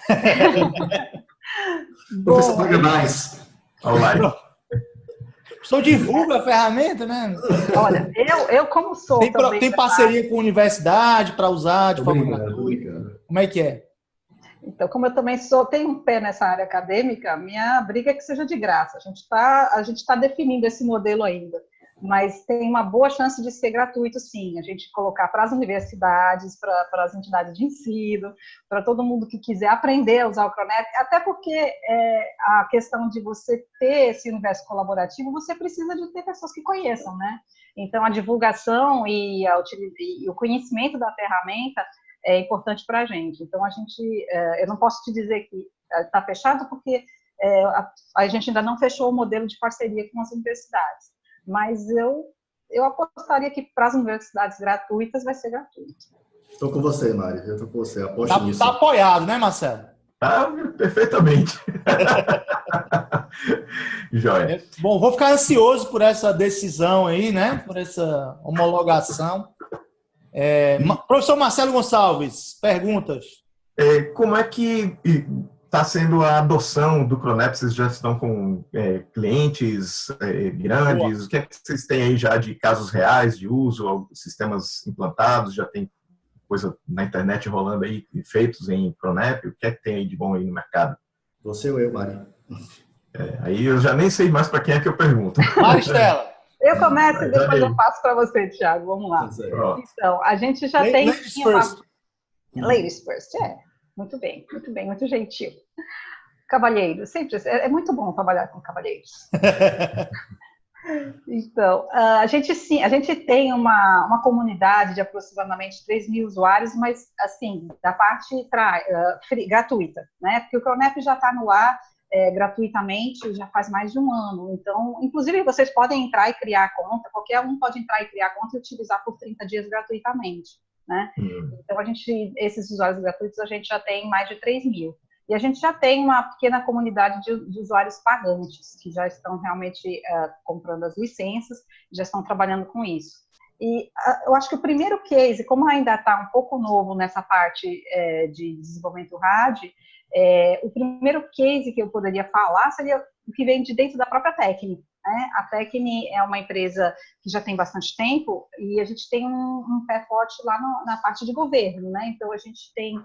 O professor paga mais. Online. Só divulga a ferramenta, né? Olha, eu como sou... Tem parceria com a universidade para usar de forma gratuita? Como é que é? Então, como eu também tenho um pé nessa área acadêmica, minha briga é que seja de graça. A gente tá definindo esse modelo ainda, mas tem uma boa chance de ser gratuito, sim. A gente colocar para as universidades, para as entidades de ensino, para todo mundo que quiser aprender a usar o Cronep, até porque a questão de você ter esse universo colaborativo, você precisa de ter pessoas que conheçam, né? Então, a divulgação e o conhecimento da ferramenta é importante para a gente. Então, eu não posso te dizer que está fechado, porque a gente ainda não fechou o modelo de parceria com as universidades. Mas eu eu apostaria que para as universidades gratuitas vai ser gratuito. Estou com você, Mari. Eu estou com você. Aposto nisso. Tá apoiado, né, Marcelo? Tá, perfeitamente. Joia. Bom, vou ficar ansioso por essa decisão aí, né? Por essa homologação. Professor Marcelo Gonçalves, perguntas. Como é que está sendo a adoção do Cronep? Vocês já estão com clientes grandes? Boa. O que é que vocês têm aí já de casos reais de uso, sistemas implantados? Já tem coisa na internet rolando aí, feitos em Cronep? O que é que tem aí de bom aí no mercado? Você ou eu, Mari? Aí eu já nem sei mais para quem é que eu pergunto. Maristela. Eu começo e depois eu passo para você, Thiago. Vamos lá. Então, a gente já tem... Ladies first. Ladies first, Muito bem, muito gentil. Cavalheiro, sempre é muito bom trabalhar com cavalheiros. Então, a gente tem uma comunidade de aproximadamente 3.000 usuários, mas, assim, da parte gratuita, né? Porque o Cronep já está no ar gratuitamente já faz mais de um ano. Então, inclusive, vocês podem entrar e criar conta, qualquer um pode entrar e criar conta e utilizar por 30 dias gratuitamente, né? Então, esses usuários gratuitos, a gente já tem mais de 3.000. E a gente já tem uma pequena comunidade de usuários pagantes, que já estão realmente comprando as licenças, já estão trabalhando com isso. E eu acho que o primeiro case, como ainda está um pouco novo nessa parte de desenvolvimento RAD, o primeiro case que eu poderia falar seria o que vem de dentro da própria Tecne, né? A Tecne é uma empresa que já tem bastante tempo e a gente tem um pé forte lá na parte de governo, né? Então, a gente tem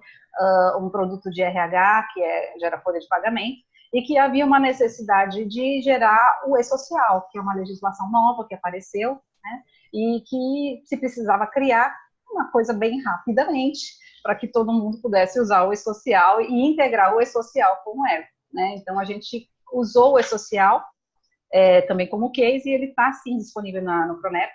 um produto de RH, que gera folha de pagamento, e que havia uma necessidade de gerar o e-social, que é uma legislação nova que apareceu, né? E que se precisava criar uma coisa bem rapidamente para que todo mundo pudesse usar o e-social e integrar o e-social com o web, né? Então, a gente usou o e-social também como case, e ele está, sim, disponível no Cronep.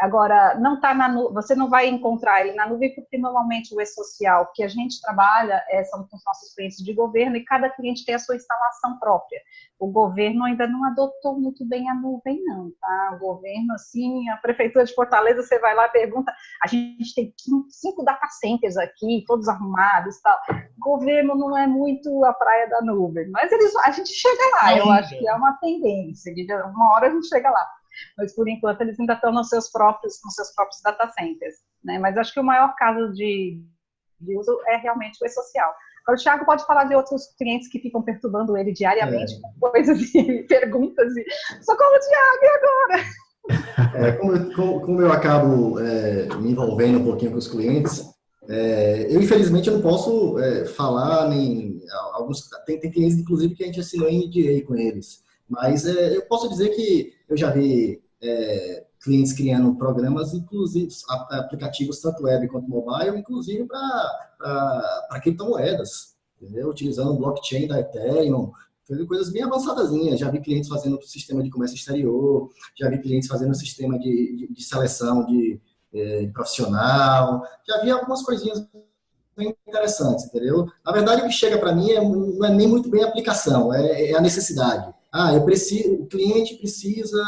Agora, não está você não vai encontrar ele na nuvem, porque normalmente o e-social que a gente trabalha são com os nossos clientes de governo, e cada cliente tem a sua instalação própria. O governo ainda não adotou muito bem a nuvem, não, tá? O governo, assim, a Prefeitura de Fortaleza, você vai lá e pergunta, a gente tem 5 data centers aqui, todos arrumados e tal. O governo não é muito a praia da nuvem, mas a gente chega lá, eu acho que é uma tendência, uma hora a gente chega lá. Mas, por enquanto, eles ainda estão nos seus próprios data centers, né? Mas acho que o maior caso de uso é realmente o e-social. Agora, o Thiago pode falar de outros clientes que ficam perturbando ele diariamente com coisas e perguntas e socorro, Thiago, e agora? Como eu acabo me envolvendo um pouquinho com os clientes, eu, infelizmente, eu não posso falar nem... Tem clientes, inclusive, que a gente assinou em NDA com eles. Mas eu posso dizer que eu já vi clientes criando programas, inclusive aplicativos tanto web quanto mobile, inclusive para criptomoedas, entendeu? Utilizando o blockchain da Ethereum, coisas bem avançadazinhas. Já vi clientes fazendo sistema de comércio exterior, já vi clientes fazendo sistema de seleção de profissional, já vi algumas coisinhas bem interessantes, entendeu? Na verdade, o que chega para mim não é nem muito bem a aplicação, é a necessidade. O cliente precisa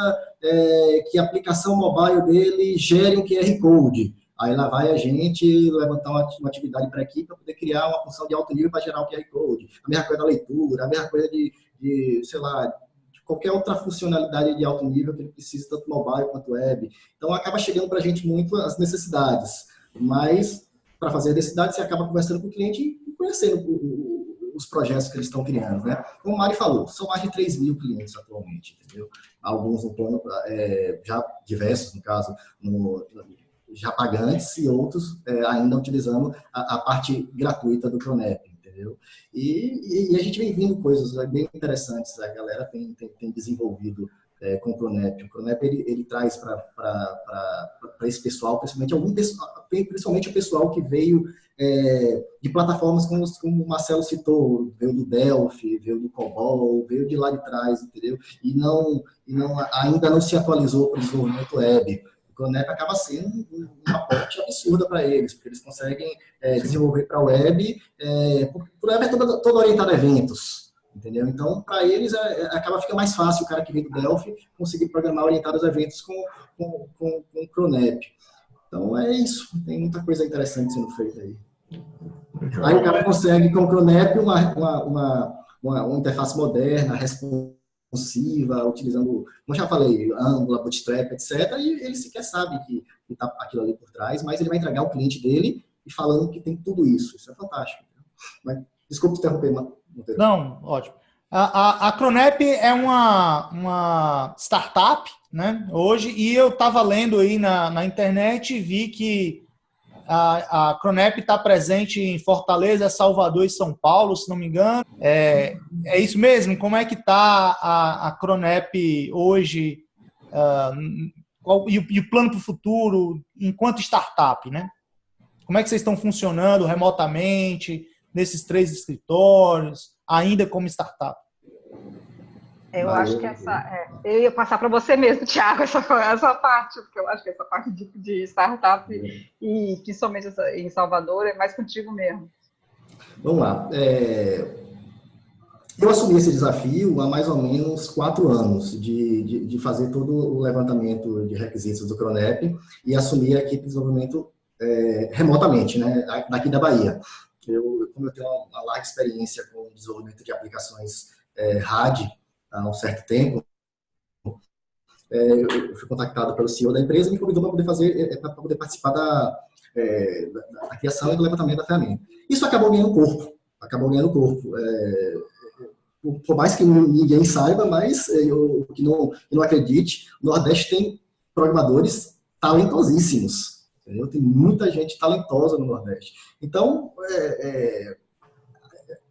que a aplicação mobile dele gere um QR Code. Aí lá vai a gente levantar uma atividade para a equipe para poder criar uma função de alto nível para gerar o QR Code. A mesma coisa da leitura, a mesma coisa sei lá, de qualquer outra funcionalidade de alto nível que ele precisa, tanto mobile quanto web. Então, acaba chegando para a gente muito as necessidades. Mas, para fazer a necessidade, você acaba conversando com o cliente e conhecendo os projetos que eles estão criando, né? Como o Mari falou, são mais de 3.000 clientes atualmente, entendeu? Alguns no plano, já diversos, no caso, já pagantes, e outros ainda utilizando a parte gratuita do Cronep, entendeu? E a gente vem vindo coisas bem interessantes, a galera tem desenvolvido com o Cronep. O Cronep, ele traz para esse pessoal, principalmente o pessoal que veio de plataformas como o Marcelo citou, veio do Delphi, veio do COBOL, veio de lá de trás, entendeu? E ainda não se atualizou para o desenvolvimento web. O Cronep acaba sendo uma ponte absurda para eles, porque eles conseguem desenvolver para a web, porque o web é todo orientado a eventos. entendeu? Então, para eles, acaba ficando mais fácil o cara que vem do Delphi conseguir programar orientado aos eventos com o Cronep. Então, é isso. Tem muita coisa interessante sendo feita aí. Aí o cara consegue, com o Cronep, uma interface moderna, responsiva, utilizando, como eu já falei, Angular, Bootstrap, etc. E ele sequer sabe que está aquilo ali por trás, mas ele vai entregar ao cliente dele e falando que tem tudo isso. Isso é fantástico. Mas, desculpa interromper, Monteiro. Não, ótimo. A Cronep é uma startup, né, hoje, e eu estava lendo aí na internet e vi que a Cronep está presente em Fortaleza, Salvador e São Paulo, se não me engano. É isso mesmo? Como é que está a Cronep hoje? E o plano para o futuro enquanto startup, né? Como é que vocês estão funcionando remotamente nesses 3 escritórios, ainda como startup? Eu acho que eu ia passar para você mesmo, Thiago, essa parte, porque eu acho que essa parte de startup, e principalmente em Salvador, é mais contigo mesmo. Vamos lá. Eu assumi esse desafio há mais ou menos 4 anos, de fazer todo o levantamento de requisitos do Cronep e assumir a equipe de desenvolvimento remotamente, né, daqui da Bahia. Como eu tenho uma larga experiência com o desenvolvimento de aplicações RAD há um certo tempo, eu fui contactado pelo CEO da empresa e me convidou para poder participar da criação e do levantamento da ferramenta. Isso acabou ganhando corpo. Por mais que ninguém saiba, mas eu que não acredite, o Nordeste tem programadores talentosíssimos. Entendeu? Tem muita gente talentosa no Nordeste. Então,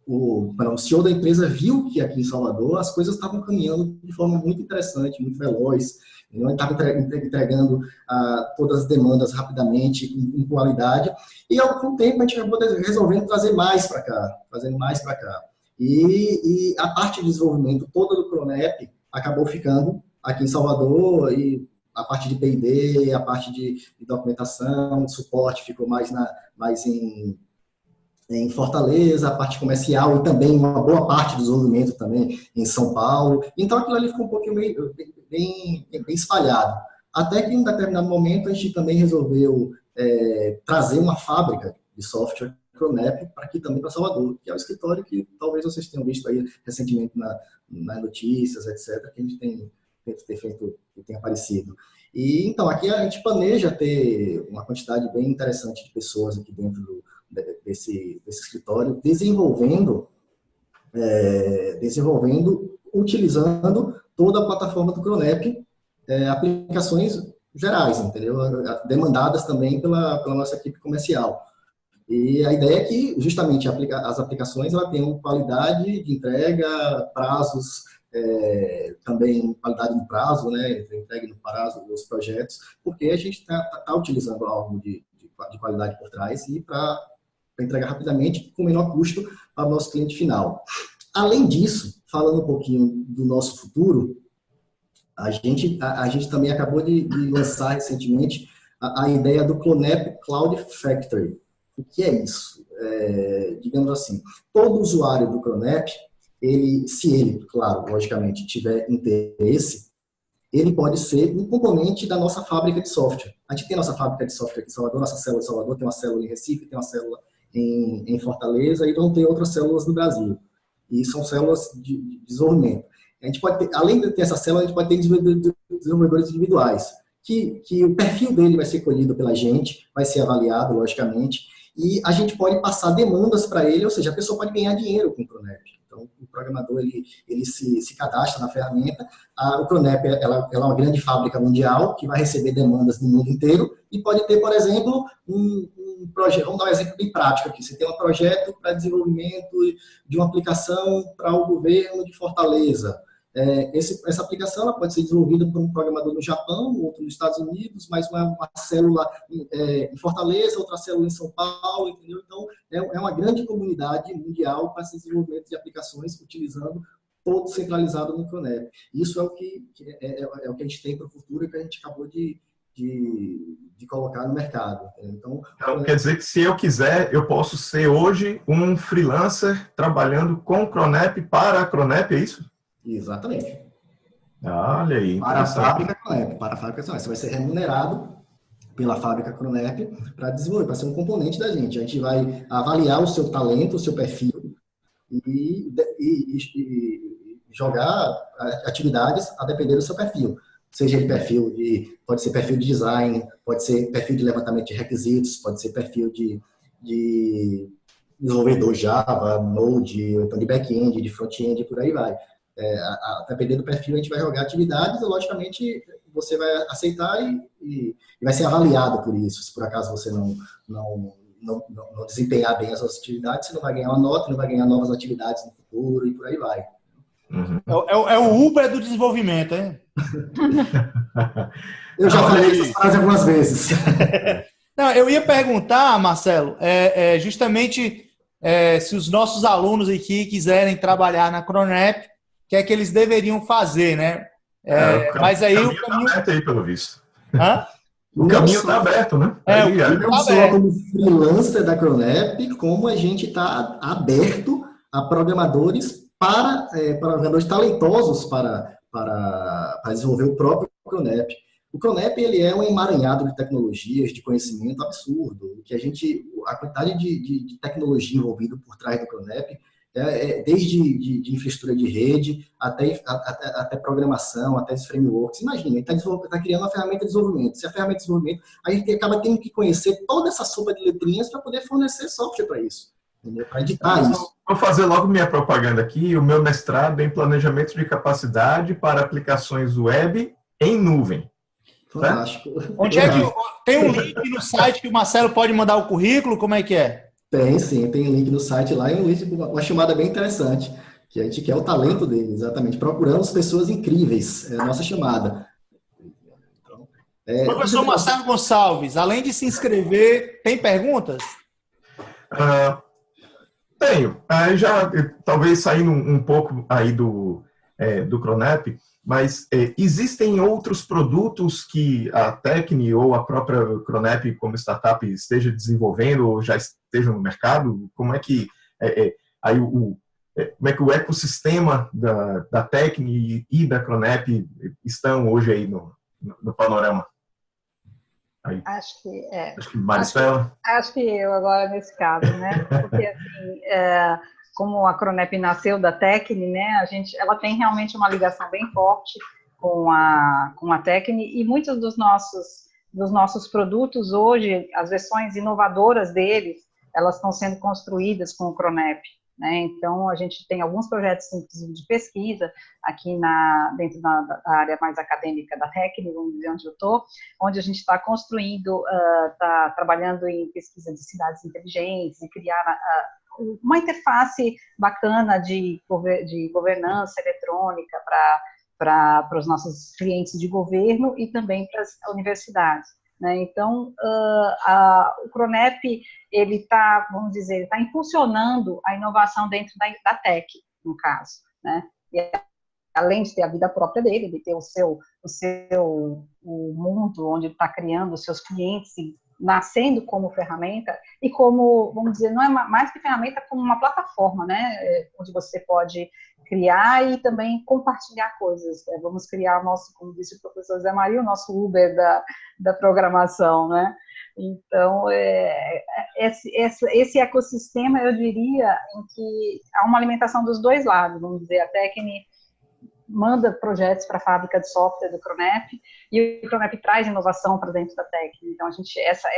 o CEO da empresa viu que aqui em Salvador as coisas estavam caminhando de forma muito interessante, muito veloz. Ele estava entregando todas as demandas rapidamente, com qualidade. E, ao algum tempo, a gente acabou resolvendo trazer mais para cá. E a parte de desenvolvimento toda do Cronep acabou ficando aqui em Salvador, e a parte de P&D, a parte de documentação, de suporte ficou mais em Fortaleza, a parte comercial e também uma boa parte do desenvolvimento também em São Paulo. Então, aquilo ali ficou um pouquinho bem espalhado. Até que, em um determinado momento, a gente também resolveu trazer uma fábrica de software Cronep para aqui também, para Salvador, que é o escritório que talvez vocês tenham visto aí recentemente nas notícias, etc., que a gente tem feito, que tem aparecido. E, então, aqui a gente planeja ter uma quantidade bem interessante de pessoas aqui dentro desse escritório, desenvolvendo, utilizando toda a plataforma do Cronep, aplicações gerais, entendeu? Demandadas também pela nossa equipe comercial. E a ideia é que, justamente, as aplicações ela tenham qualidade de entrega, prazos, também qualidade no prazo, né, entregue no prazo dos projetos, porque a gente está utilizando algo de qualidade por trás e para entregar rapidamente com menor custo para o nosso cliente final. Além disso, falando um pouquinho do nosso futuro, a gente também acabou de lançar recentemente a ideia do Cronep Cloud Factory. O que é isso? Digamos assim, todo usuário do Cronep, se ele, claro, logicamente, tiver interesse, ele pode ser um componente da nossa fábrica de software. A gente tem nossa fábrica de software aqui em Salvador, nossa célula de Salvador, tem uma célula em Recife, tem uma célula em Fortaleza, e vão ter outras células no Brasil. E são células de desenvolvimento. A gente pode ter, além de ter essa célula, a gente pode ter desenvolvedores individuais, que o perfil dele vai ser colhido pela gente, vai ser avaliado, logicamente, e a gente pode passar demandas para ele, ou seja, a pessoa pode ganhar dinheiro com o Cronep. Então, o programador ele se cadastra na ferramenta. O Cronep ela é uma grande fábrica mundial que vai receber demandas no mundo inteiro e pode ter, por exemplo, um projeto. Vamos dar um exemplo bem prático aqui. Você tem um projeto para desenvolvimento de uma aplicação para o governo de Fortaleza. Essa aplicação ela pode ser desenvolvida por um programador no Japão, outro nos Estados Unidos, mais uma célula em Fortaleza, outra célula em São Paulo, entendeu? Então, é uma grande comunidade mundial para esse desenvolvimento de aplicações utilizando todo centralizado no Cronep. Isso é o que a gente tem para o futuro e que a gente acabou de de colocar no mercado. Então, quer dizer que se eu quiser, eu posso ser hoje um freelancer trabalhando com Cronep para a Cronep, é isso? Exatamente. Olha aí, para a fábrica Cronep, para a fábrica Cronep. Você vai ser remunerado pela fábrica Cronep para desenvolver, para ser um componente da gente. A gente vai avaliar o seu talento, o seu perfil e jogar atividades a depender do seu perfil. Seja ele pode ser perfil de design, pode ser perfil de levantamento de requisitos, pode ser perfil de desenvolvedor Java, Node, então de back-end, de front-end, por aí vai. A depender do perfil, a gente vai jogar atividades e, logicamente, você vai aceitar e vai ser avaliado por isso. Se por acaso você não desempenhar bem as suas atividades, você não vai ganhar uma nota, não vai ganhar novas atividades no futuro e por aí vai. Uhum. É o Uber do desenvolvimento, hein? Eu já falei essas frases algumas vezes. Não, eu ia perguntar, Marcelo, justamente se os nossos alunos aqui quiserem trabalhar na Cronep, o que é que eles deveriam fazer, né? Mas aí o caminho está aberto aí, pelo visto. Hã? O caminho está aberto, né? Não só como freelancer da Cronep, como a gente está aberto a programadores programadores talentosos para desenvolver o próprio Cronep. O Cronep, ele é um emaranhado de tecnologias, de conhecimento absurdo, a quantidade de tecnologia envolvida por trás do Cronep, desde de infraestrutura de rede, até programação, até os frameworks. Imagina, ele está criando uma ferramenta de desenvolvimento. Se a ferramenta de desenvolvimento, a gente acaba tendo que conhecer toda essa sopa de letrinhas para poder fornecer software para isso. Para editar isso. Vou fazer logo minha propaganda aqui. O meu mestrado em planejamento de capacidade para aplicações web em nuvem. Fantástico. Onde é que tem um link no site que o Marcelo pode mandar o currículo? Como é que é? Tem sim, tem um link no site lá e uma chamada bem interessante, que a gente quer o talento dele, exatamente. Procuramos pessoas incríveis, é a nossa chamada. Professor Marcelo Gonçalves, além de se inscrever, tem perguntas? Tenho. Já talvez saindo um pouco aí do Cronep, mas existem outros produtos que a Tecni ou a própria Cronep como startup esteja desenvolvendo ou já estejam no mercado? Como é que como é que o ecossistema da Tecni e da Cronep estão hoje aí no panorama? Aí. Acho que Maristela? Acho que eu agora nesse caso, né? Porque assim, como a Cronep nasceu da Tecni, né? Ela tem realmente uma ligação bem forte com a Tecni e muitos dos nossos produtos hoje, as versões inovadoras deles, elas estão sendo construídas com o Cronep. Né? Então, a gente tem alguns projetos de pesquisa aqui dentro da área mais acadêmica da Tecni, vamos dizer onde eu estou, onde a gente está construindo, está trabalhando em pesquisa de cidades inteligentes e criar uma interface bacana de governança eletrônica para os nossos clientes de governo e também para as universidades. Né? Então, o Cronep, ele está, vamos dizer, ele está impulsionando a inovação dentro da Tec, no caso, né? E além de ter a vida própria dele, de ter o mundo onde ele está criando os seus clientes e nascendo como ferramenta e como, vamos dizer, não é mais que ferramenta, como uma plataforma, né? Onde você pode criar e também compartilhar coisas. Vamos criar o nosso, como disse o professor Zé Maria, o nosso Uber da programação, né? Então, esse ecossistema, eu diria, em que há uma alimentação dos dois lados, vamos dizer, a Tecni manda projetos para a fábrica de software do Cronep e o Cronep traz inovação para dentro da Tecni. Então,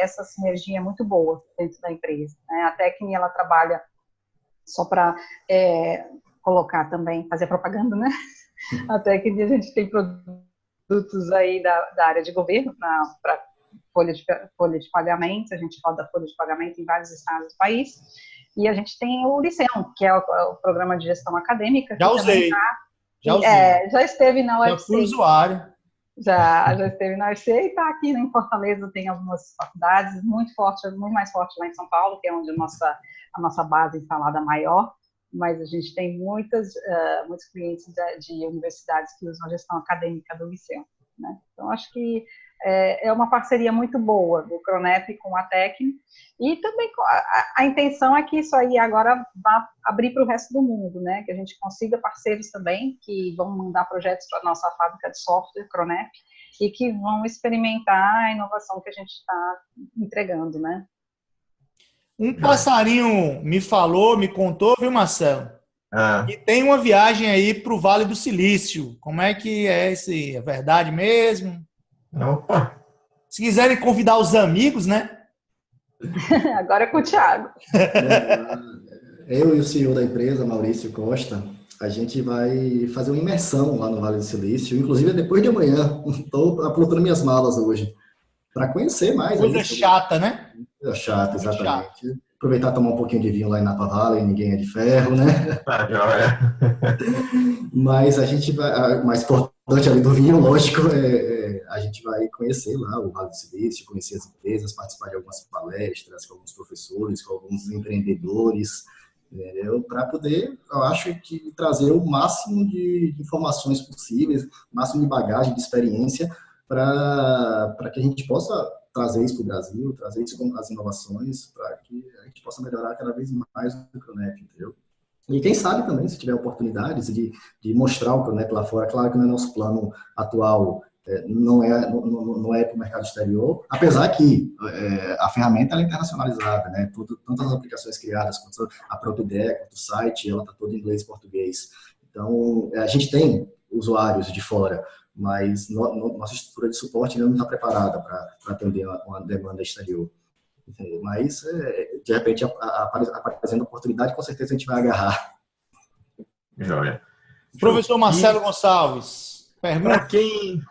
essa sinergia é muito boa dentro da empresa. Né? A Tecni, ela trabalha, só para colocar também, fazer propaganda, né? A Tecni, a gente tem produtos aí da área de governo para folha de pagamento, a gente roda folha de pagamento em vários estados do país, e a gente tem o Liceum, que é o programa de gestão acadêmica. Já usei. Já esteve na UFC. Já fui usuário. Já esteve na UFC e está aqui em Fortaleza, tem algumas faculdades muito mais forte lá em São Paulo, que é onde a nossa base instalada maior, mas a gente tem muitos clientes de universidades que usam a gestão acadêmica do Liceum. Né? Então, acho que é uma parceria muito boa do Cronep com a Tecno, e também a intenção é que isso aí agora vá abrir para o resto do mundo, né? Que a gente consiga parceiros também que vão mandar projetos para a nossa fábrica de software, Cronep, e que vão experimentar a inovação que a gente está entregando, né? Um passarinho me falou, me contou, viu, Marcelo? E tem uma viagem aí para o Vale do Silício. Como é que é esse? É verdade mesmo? Opa! Se quiserem convidar os amigos, né? Agora é com o Thiago. Eu e o CEO da empresa, Maurício Costa, a gente vai fazer uma imersão lá no Vale do Silício, inclusive depois de amanhã. Estou aprontando minhas malas hoje, para conhecer mais. Coisa chata, né? Coisa chata, exatamente. Aproveitar e tomar um pouquinho de vinho lá em Napa Valley, ninguém é de ferro, né? Mas a gente vai, o mais importante ali do vinho, lógico, a gente vai conhecer lá o Vale do Silício, conhecer as empresas, participar de algumas palestras com alguns professores, com alguns empreendedores, para poder, eu acho que trazer o máximo de informações possíveis, o máximo de bagagem, de experiência, para que a gente possa trazer isso para o Brasil, trazer isso com as inovações, para que a gente possa melhorar cada vez mais o Cronep, entendeu? E quem sabe também, se tiver oportunidades de mostrar o Cronep lá fora, claro que no nosso plano atual não é para o mercado exterior, apesar que a ferramenta é internacionalizada, né? Tantas as aplicações criadas, quanto a própria ideia, quanto o site, ela está toda em inglês e português. Então, a gente tem usuários de fora, mas nossa estrutura de suporte ainda não está preparada para atender uma demanda exterior. Mas, de repente, aparecendo oportunidade, com certeza a gente vai agarrar. Joia. Professor Marcelo Gonçalves, pergunta.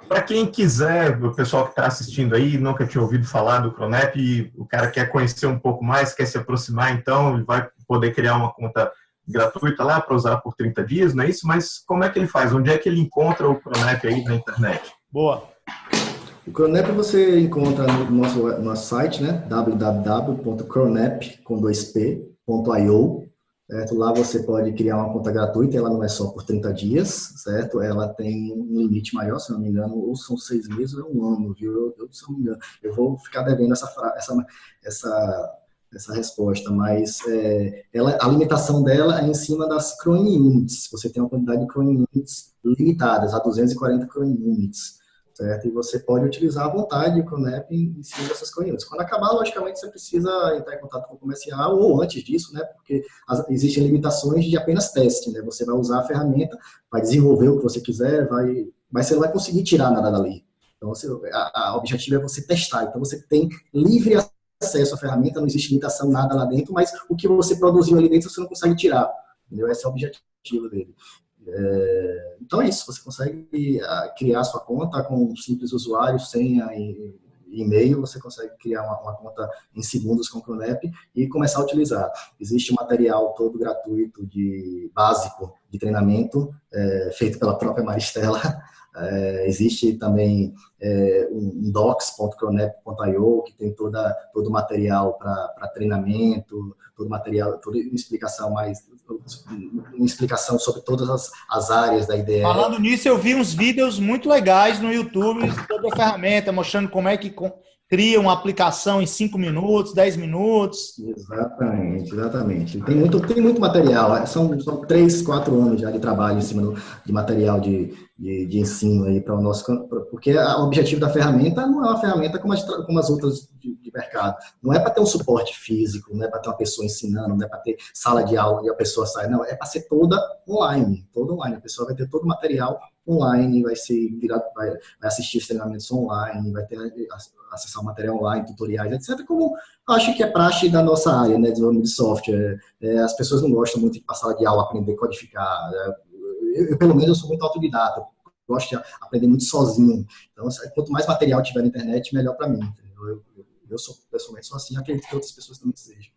Para quem quiser, o pessoal que está assistindo aí, nunca tinha ouvido falar do Cronep, o cara quer conhecer um pouco mais, quer se aproximar, então ele vai poder criar uma conta gratuita lá para usar por 30 dias, não é isso? Mas como é que ele faz? Onde é que ele encontra o Cronep aí na internet? Boa. O Cronep você encontra no nosso site, né? www.cronep.io. Certo? Lá você pode criar uma conta gratuita, ela não é só por 30 dias, certo? Ela tem um limite maior, se não me engano, ou são 6 meses ou 1 ano, viu? Se não me engano, eu vou ficar devendo essa resposta, mas a limitação dela é em cima das Chrome Units. Você tem uma quantidade de Chrome Units limitadas, a 240 Chrome Units, certo? E você pode utilizar à vontade o Cronep em cima dessas Chrome Units. Quando acabar, logicamente, você precisa entrar em contato com o comercial, ou antes disso, né? Porque existem limitações de apenas teste, né? Você vai usar a ferramenta, vai desenvolver o que você quiser, mas você não vai conseguir tirar nada dali. Então, o objetivo é você testar. Então, você tem livre acesso à ferramenta, não existe limitação, nada lá dentro, mas o que você produziu ali dentro você não consegue tirar, entendeu? Esse é o objetivo dele. Então é isso, você consegue criar sua conta com um simples usuário, senha e e-mail, você consegue criar uma conta em segundos com o Cronep e começar a utilizar. Existe um material todo gratuito básico de treinamento, feito pela própria Maristela. Existe também um docs.cronep.io que tem todo o material para treinamento, todo material, toda uma explicação sobre todas as áreas da IDE. Falando nisso, eu vi uns vídeos muito legais no YouTube sobre a ferramenta, mostrando como é que cria uma aplicação em 5 minutos, 10 minutos. Exatamente. Tem muito material. São 3, 4 anos já de trabalho em cima de material de ensino aí para o nosso, porque o objetivo da ferramenta não é uma ferramenta como as outras de mercado. Não é para ter um suporte físico, não é para ter uma pessoa ensinando, não é para ter sala de aula e a pessoa sai. Não, é para ser toda online. A pessoa vai ter todo o material online, vai assistir os treinamentos online, vai ter acessar o material online, tutoriais, etc. Como acho que é praxe da nossa área, né, de desenvolvimento de software. As pessoas não gostam muito de ir para a sala de aula aprender a codificar. Eu, pelo menos, eu sou muito autodidata. Eu gosto de aprender muito sozinho. Então, quanto mais material tiver na internet, melhor para mim. Eu pessoalmente sou assim, acredito que outras pessoas também sejam.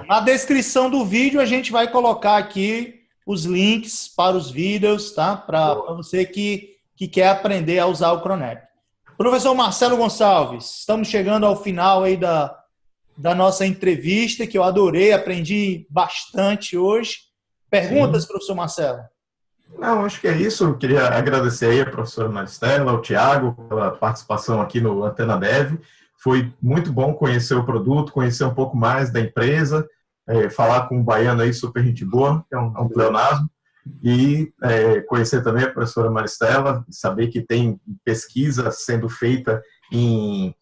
Na descrição do vídeo, a gente vai colocar aqui os links para os vídeos, tá? Para você que quer aprender a usar o Cronep. Professor Marcelo Gonçalves, estamos chegando ao final aí da nossa entrevista, que eu adorei, aprendi bastante hoje. Perguntas, professor Marcelo? Não, acho que é isso. Eu queria agradecer aí a professora Maristela, ao Tiago, pela participação aqui no Antena Dev. Foi muito bom conhecer o produto, conhecer um pouco mais da empresa, falar com um baiano aí super gente boa, que é um pleonasmo, e conhecer também a professora Maristela, saber que tem pesquisa sendo feita em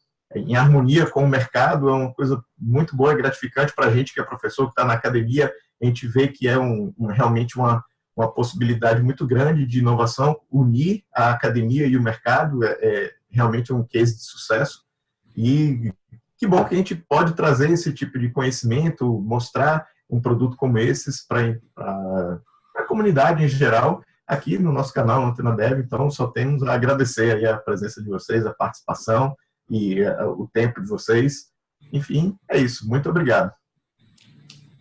harmonia com o mercado, é uma coisa muito boa e gratificante para a gente que é professor, que está na academia. A gente vê que é realmente uma possibilidade muito grande de inovação, unir a academia e o mercado, realmente um case de sucesso. E que bom que a gente pode trazer esse tipo de conhecimento, mostrar um produto como esses para a comunidade em geral, aqui no nosso canal, no Antena Dev. Então, só temos a agradecer aí a presença de vocês, a participação e o tempo de vocês. Enfim, é isso. Muito obrigado.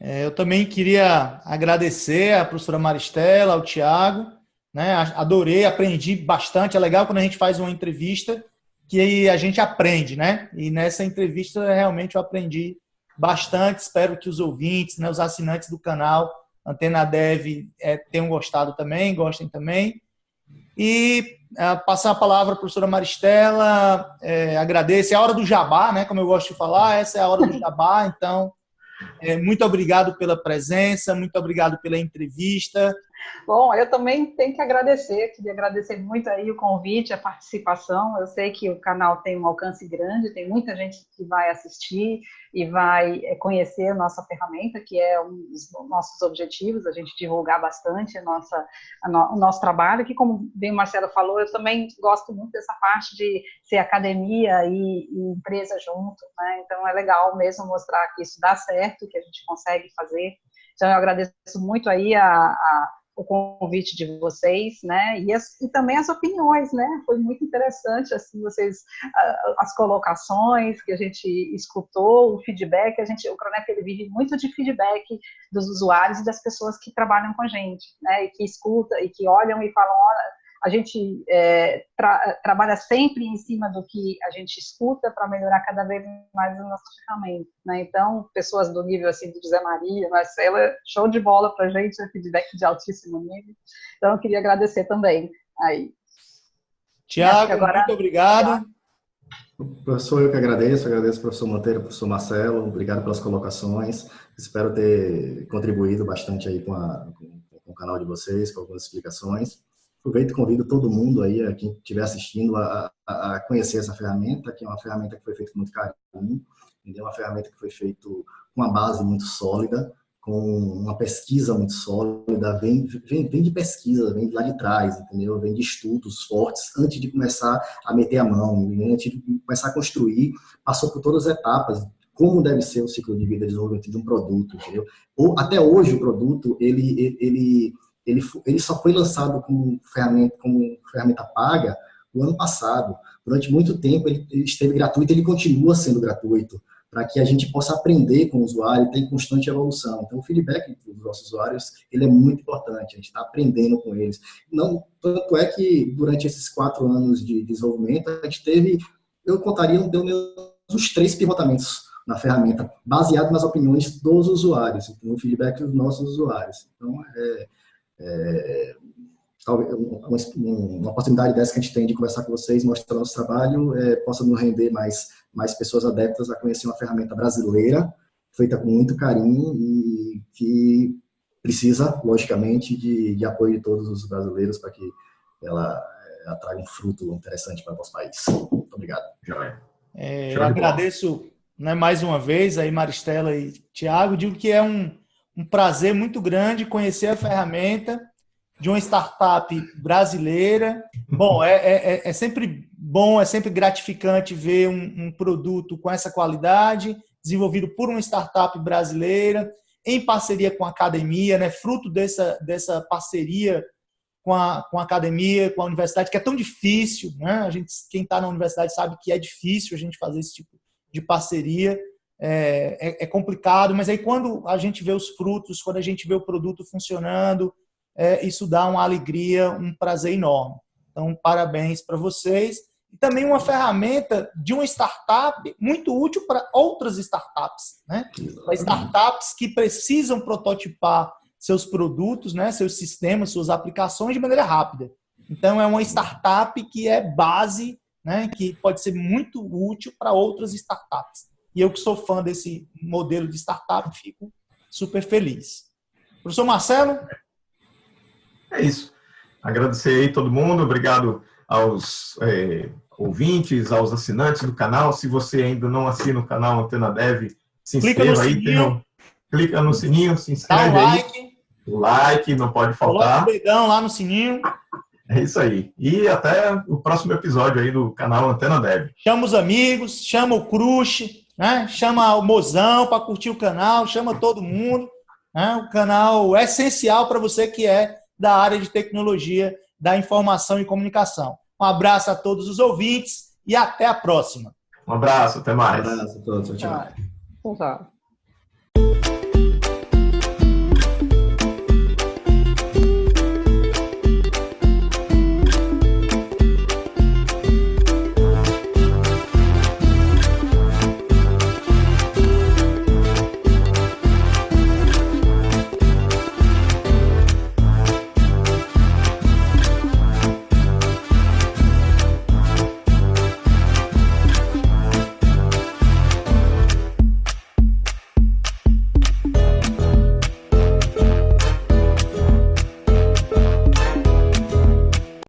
Eu também queria agradecer à professora Maristela, ao Tiago, né? Adorei, aprendi bastante. É legal quando a gente faz uma entrevista que a gente aprende, né? E nessa entrevista realmente eu aprendi bastante. Espero que os ouvintes, né, os assinantes do canal Antena Dev tenham gostado também, gostem também. E passar a palavra à professora Maristela, agradeço. É a hora do jabá, né? Como eu gosto de falar, essa é a hora do jabá, então... muito obrigado pela presença, muito obrigado pela entrevista. Bom, eu também tenho que agradecer, queria agradecer muito aí o convite, a participação. Eu sei que o canal tem um alcance grande, tem muita gente que vai assistir e vai conhecer a nossa ferramenta, que é um dos nossos objetivos, a gente divulgar bastante o nosso trabalho, que, como bem o Marcelo falou, eu também gosto muito dessa parte de ser academia e empresa junto, né? Então é legal mesmo mostrar que isso dá certo, que a gente consegue fazer. Então eu agradeço muito aí o convite de vocês, né, e também as opiniões, né, foi muito interessante, assim, as colocações que a gente escutou, o feedback, o Cronep, ele vive muito de feedback dos usuários e das pessoas que trabalham com a gente, né, e que escutam, e que olham e falam, olha, a gente trabalha sempre em cima do que a gente escuta para melhorar cada vez mais a nossa ferramenta, né? Então, pessoas do nível assim do José Maria, Marcela, show de bola para a gente, feedback de altíssimo nível. Então, eu queria agradecer também. Aí. Tiago, muito obrigado. Professor, eu que agradeço ao professor Monteiro, ao professor Marcelo, obrigado pelas colocações. Espero ter contribuído bastante aí com o canal de vocês, com algumas explicações. Aproveito e convido todo mundo aí, a quem estiver assistindo, a conhecer essa ferramenta, que é uma ferramenta que foi feita com muito carinho, é uma ferramenta que foi feita com uma base muito sólida, com uma pesquisa muito sólida, vem de pesquisa, vem lá de trás, entendeu? Vem de estudos fortes, antes de começar a meter a mão, antes de começar a construir, passou por todas as etapas, como deve ser o ciclo de vida de desenvolvimento de um produto, entendeu? Até hoje o produto, ele só foi lançado como ferramenta paga o ano passado. Durante muito tempo ele esteve gratuito, ele continua sendo gratuito, para que a gente possa aprender com o usuário e ter constante evolução. Então, o feedback dos nossos usuários, ele é muito importante, a gente está aprendendo com eles. Não, tanto é que, durante esses 4 anos de desenvolvimento, a gente teve, eu contaria pelo menos uns 3 pivotamentos na ferramenta, baseado nas opiniões dos usuários, então, o feedback dos nossos usuários. Então, uma oportunidade dessa que a gente tem de conversar com vocês, mostrar nosso trabalho, possa nos render mais pessoas adeptas a conhecer uma ferramenta brasileira, feita com muito carinho e que precisa, logicamente, de apoio de todos os brasileiros para que ela traga um fruto interessante para o nosso país. Muito obrigado. Eu agradeço, né, mais uma vez aí Maristela e Tiago, digo que é um prazer muito grande conhecer a ferramenta de uma startup brasileira. Bom, é sempre bom, é sempre gratificante ver um produto com essa qualidade, desenvolvido por uma startup brasileira, em parceria com a academia, né, fruto dessa parceria com a academia, com a universidade, que é tão difícil, né? Quem está na universidade sabe que é difícil a gente fazer esse tipo de parceria. É complicado, mas aí quando a gente vê os frutos, quando a gente vê o produto funcionando, isso dá uma alegria, um prazer enorme. Então, parabéns para vocês. E também uma ferramenta de uma startup muito útil para outras startups, né? Para startups que precisam prototipar seus produtos, né, seus sistemas, suas aplicações de maneira rápida. Então, é uma startup que é base, né, que pode ser muito útil para outras startups. E eu que sou fã desse modelo de startup, fico super feliz. Professor Marcelo? É isso. Agradecer aí todo mundo, obrigado aos ouvintes, aos assinantes do canal. Se você ainda não assina o canal Antena Dev, se inscreva aí, clica no sininho, se inscreve dá um like, aí. O like não pode faltar. Coloca o dedão lá no sininho. É isso aí. E até o próximo episódio aí do canal Antena Dev. Chama os amigos, chama o crush, né? Chama o mozão para curtir o canal, chama todo mundo. Né? O canal é essencial para você que é da área de tecnologia, da informação e comunicação. Um abraço a todos os ouvintes e até a próxima. Um abraço, até mais. Um abraço a todos. Tchau. Tchau.